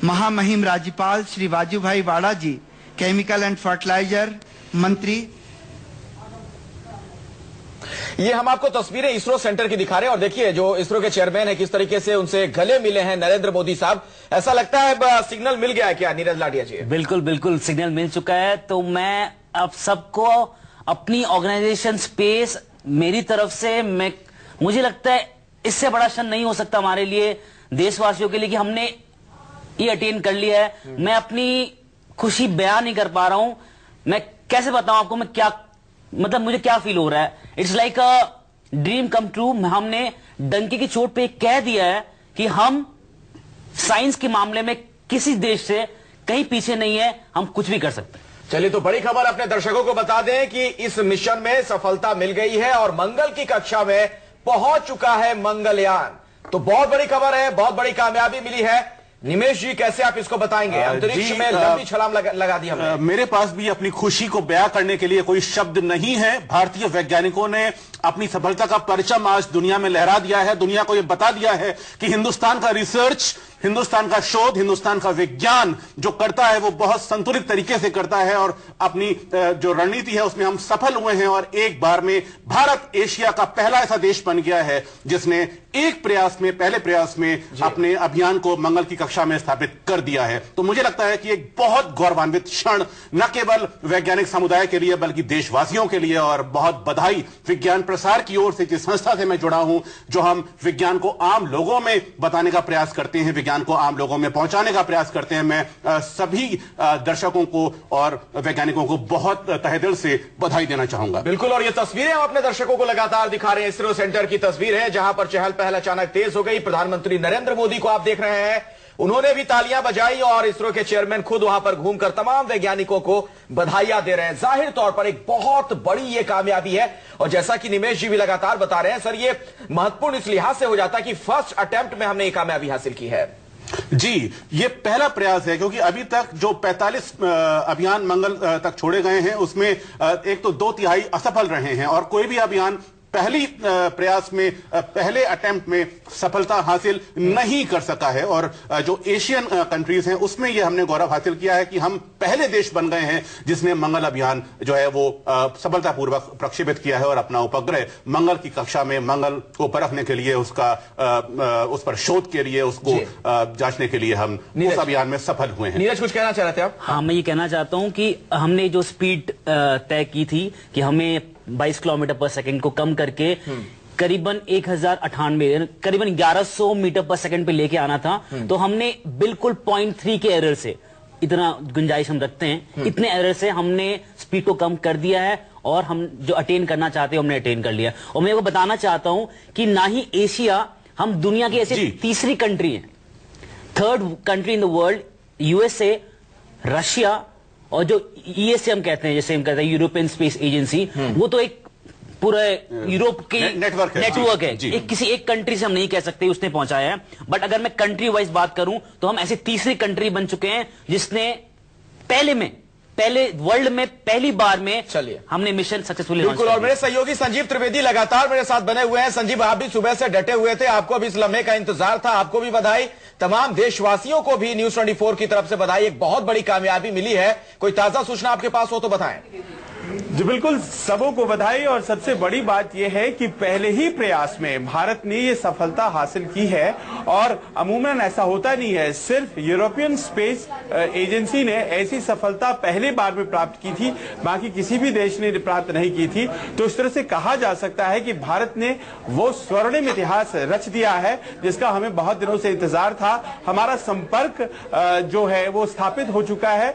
महामहिम राज्यपाल श्री वाजूभाई वाड़ा जी, केमिकल एंड फर्टिलाइजर मंत्री। ये हम आपको तस्वीरें इसरो सेंटर की दिखा रहे हैं और देखिए जो इसरो के चेयरमैन है किस तरीके से उनसे गले मिले हैं नरेंद्र मोदी साहब। ऐसा लगता है सिग्नल मिल गया है क्या नीरज लाडिया जी? बिल्कुल बिल्कुल सिग्नल मिल चुका है। तो मैं अब सबको अपनी ऑर्गेनाइजेशन स्पेस मेरी तरफ से मुझे लगता है इससे बड़ा क्षण नहीं हो सकता हमारे लिए, देशवासियों के लिए, कि हमने ये अटेन कर लिया है। मैं अपनी खुशी बयान नहीं कर पा रहा हूं। मैं कैसे बताऊं आपको मैं क्या, मतलब मुझे क्या फील हो रहा है। It's like a dream come true. हमने डंके की चोट पे कह दिया है कि हम साइंस के मामले में किसी देश से कहीं पीछे नहीं है, हम कुछ भी कर सकते हैं। चलिए तो बड़ी खबर अपने दर्शकों को बता दें कि इस मिशन में सफलता मिल गई है और मंगल की कक्षा में पहुंच चुका है मंगलयान। तो बहुत बड़ी खबर है, बहुत बड़ी कामयाबी मिली है। निमेश जी कैसे आप इसको बताएंगे? अंतरिक्ष में लंबी छलांग लगा दी हमने। मेरे पास भी अपनी खुशी को बयां करने के लिए कोई शब्द नहीं है। भारतीय वैज्ञानिकों ने अपनी सफलता का परचम आज दुनिया में लहरा दिया है। दुनिया को यह बता दिया है कि हिंदुस्तान का रिसर्च, हिंदुस्तान का शोध, हिंदुस्तान का विज्ञान जो करता है वो बहुत संतुलित तरीके से करता है और अपनी जो रणनीति है उसमें हम सफल हुए हैं। और एक बार में भारत एशिया का पहला ऐसा देश बन गया है जिसने एक प्रयास में, पहले प्रयास में अपने अभियान को मंगल की कक्षा में स्थापित कर दिया है। तो मुझे लगता है कि एक बहुत गौरवान्वित क्षण न केवल वैज्ञानिक समुदाय के लिए बल्कि देशवासियों के लिए। और बहुत बधाई विज्ञान प्रसार की ओर से, जिस संस्था से मैं जुड़ा हूं, जो हम विज्ञान को आम लोगों में बताने का प्रयास करते हैं, विज्ञान को आम लोगों में पहुंचाने का प्रयास करते हैं। मैं सभी दर्शकों को और वैज्ञानिकों को बहुत तहे दिल से बधाई देना चाहूंगा। बिल्कुल। और ये तस्वीरें हम अपने दर्शकों को लगातार दिखा रहे हैं। इसरो सेंटर की तस्वीर है जहां पर चहल पहल अचानक तेज हो गई। प्रधानमंत्री नरेंद्र मोदी को आप देख रहे हैं, उन्होंने भी तालियां बजाई और इसरो के चेयरमैन खुद वहां पर घूमकर तमाम वैज्ञानिकों को बधाइयां दे रहे हैं। जाहिर तौर पर एक बहुत बड़ी ये कामयाबी है। और जैसा कि निमेश जी भी लगातार बता रहे हैं, सर ये महत्वपूर्ण इस लिहाज से हो जाता है कि फर्स्ट अटेम्प्ट में हमने ये कामयाबी हासिल की है। जी, ये पहला प्रयास है क्योंकि अभी तक जो 45 अभियान मंगल तक छोड़े गए हैं उसमें एक तो 2/3 असफल रहे हैं और कोई भी अभियान पहली प्रयास में, पहले अटेम्प्ट में सफलता हासिल नहीं कर सका है। और जो एशियन कंट्रीज हैं उसमें ये हमने गौरव हासिल किया है कि हम पहले देश बन गए हैं जिसने मंगल अभियान जो है वो सफलतापूर्वक प्रक्षेपित किया है और अपना उपग्रह मंगल की कक्षा में मंगल को परखने के लिए, उसका उस पर शोध के लिए, उसको जांचने के लिए हम उस अभियान में सफल हुए हैं। नीरज कुछ कहना चाह रहे थे आप? हाँ, मैं ये कहना चाहता हूं कि हमने जो स्पीड तय की थी कि हमें 22 किलोमीटर पर सेकंड को कम करके करीबन 1098, करीबन 1100 मीटर पर सेकंड पे लेके आना था, तो हमने बिल्कुल 0.3 के एरर से, इतना गुंजाइश हम रखते हैं, इतने एरर से हमने स्पीड को कम कर दिया है और हम जो अटेन करना चाहते हैं हमने अटेन कर लिया। और मैं वो बताना चाहता हूं कि ना ही एशिया, हम दुनिया की ऐसे तीसरी कंट्री है, third country in the world, USA, Russia और जो ईएसए हम कहते हैं, जैसे हम कहते हैं यूरोपियन स्पेस एजेंसी, वो तो एक पूरा यूरोप के नेटवर्क है। एक किसी एक कंट्री से हम नहीं कह सकते उसने पहुंचाया है। बट अगर मैं कंट्री वाइज बात करूं तो हम ऐसी तीसरी कंट्री बन चुके हैं जिसने पहले वर्ल्ड में पहली बार में हमने मिशन सक्सेसफुली। बिल्कुल। और मेरे सहयोगी संजीव त्रिवेदी लगातार मेरे साथ बने हुए हैं। संजीव, आप भी सुबह से डटे हुए थे, आपको भी इस लम्हे का इंतजार था, आपको भी बधाई। तमाम देशवासियों को भी न्यूज 24 की तरफ से बधाई। एक बहुत बड़ी कामयाबी मिली है। कोई ताजा सूचना आपके पास हो तो बताएं। जी बिल्कुल, सबों को बधाई। और सबसे बड़ी बात यह है कि पहले ही प्रयास में भारत ने ये सफलता हासिल की है और अमूमन ऐसा होता नहीं है। सिर्फ यूरोपियन स्पेस एजेंसी ने ऐसी सफलता पहले बार में प्राप्त की थी, बाकी किसी भी देश ने प्राप्त नहीं की थी। तो इस तरह से कहा जा सकता है कि भारत ने वो स्वर्णिम इतिहास रच दिया है जिसका हमें बहुत दिनों से इंतजार था। हमारा संपर्क जो है वो स्थापित हो चुका है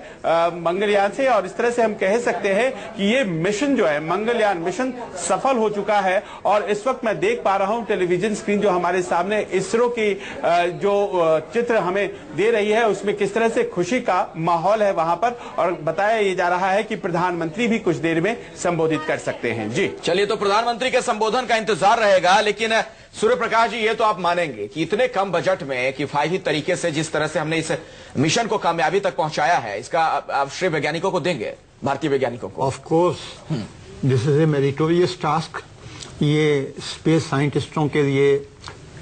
मंगलयान से, और इस तरह से हम कह सकते हैं कि ये मिशन जो है, मंगलयान मिशन सफल हो चुका है। और इस वक्त मैं देख पा रहा हूं टेलीविजन स्क्रीन जो हमारे सामने इसरो की जो चित्र हमें दे रही है, उसमें किस तरह से खुशी का माहौल है वहां पर। और बताया ये जा रहा है कि प्रधानमंत्री भी कुछ देर में संबोधित कर सकते हैं। जी चलिए, तो प्रधानमंत्री के संबोधन का इंतजार रहेगा। लेकिन सूर्य प्रकाश जी, ये तो आप मानेंगे कि इतने कम बजट में किफायती तरीके से जिस तरह से हमने इस मिशन को कामयाबी तक पहुंचाया है, इसका आप श्रेय वैज्ञानिकों को देंगे, भारतीय वैज्ञानिकों को? Of course this is a meritorious task, ये स्पेस साइंटिस्टों के लिए,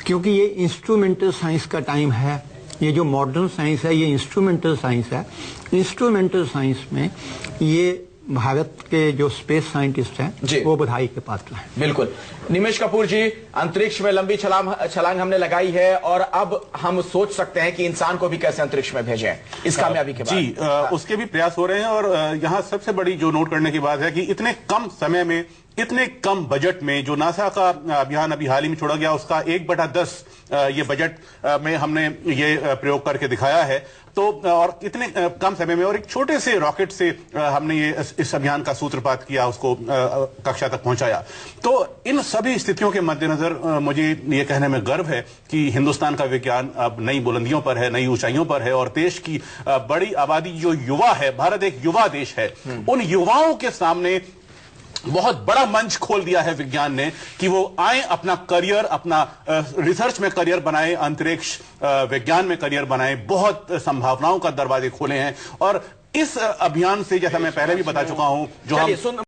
क्योंकि ये इंस्ट्रूमेंटल साइंस का टाइम है। ये जो मॉडर्न साइंस है ये इंस्ट्रूमेंटल साइंस है। इंस्ट्रूमेंटल साइंस में ये भारत के जो स्पेस साइंटिस्ट हैं वो बधाई के पात्र हैं। बिल्कुल। निमेश कपूर जी, अंतरिक्ष में लंबी छलांग हमने लगाई है और अब हम सोच सकते हैं कि इंसान को भी कैसे अंतरिक्ष में भेजें इस कामयाबी के बाद। जी, उसके भी प्रयास हो रहे हैं। और यहाँ सबसे बड़ी जो नोट करने की बात है कि इतने कम समय में, इतने कम बजट में जो नासा का अभियान अभी हाल ही में छोड़ा गया, उसका 1/10 ये बजट में हमने ये प्रयोग करके दिखाया है। तो और इतने कम समय में और एक छोटे से रॉकेट से हमने ये इस अभियान का सूत्रपात किया, उसको कक्षा तक पहुंचाया। तो इन सभी स्थितियों के मद्देनजर मुझे ये कहने में गर्व है कि हिंदुस्तान का विज्ञान अब नई बुलंदियों पर है, नई ऊंचाइयों पर है। और देश की बड़ी आबादी जो युवा है, भारत एक युवा देश है, उन युवाओं के सामने बहुत बड़ा मंच खोल दिया है विज्ञान ने कि वो आए, अपना करियर, अपना रिसर्च में करियर बनाए, अंतरिक्ष विज्ञान में करियर बनाए। बहुत संभावनाओं का दरवाजे खोले हैं। और इस अभियान से, जैसा मैं पहले भी बता चुका हूं, जो हम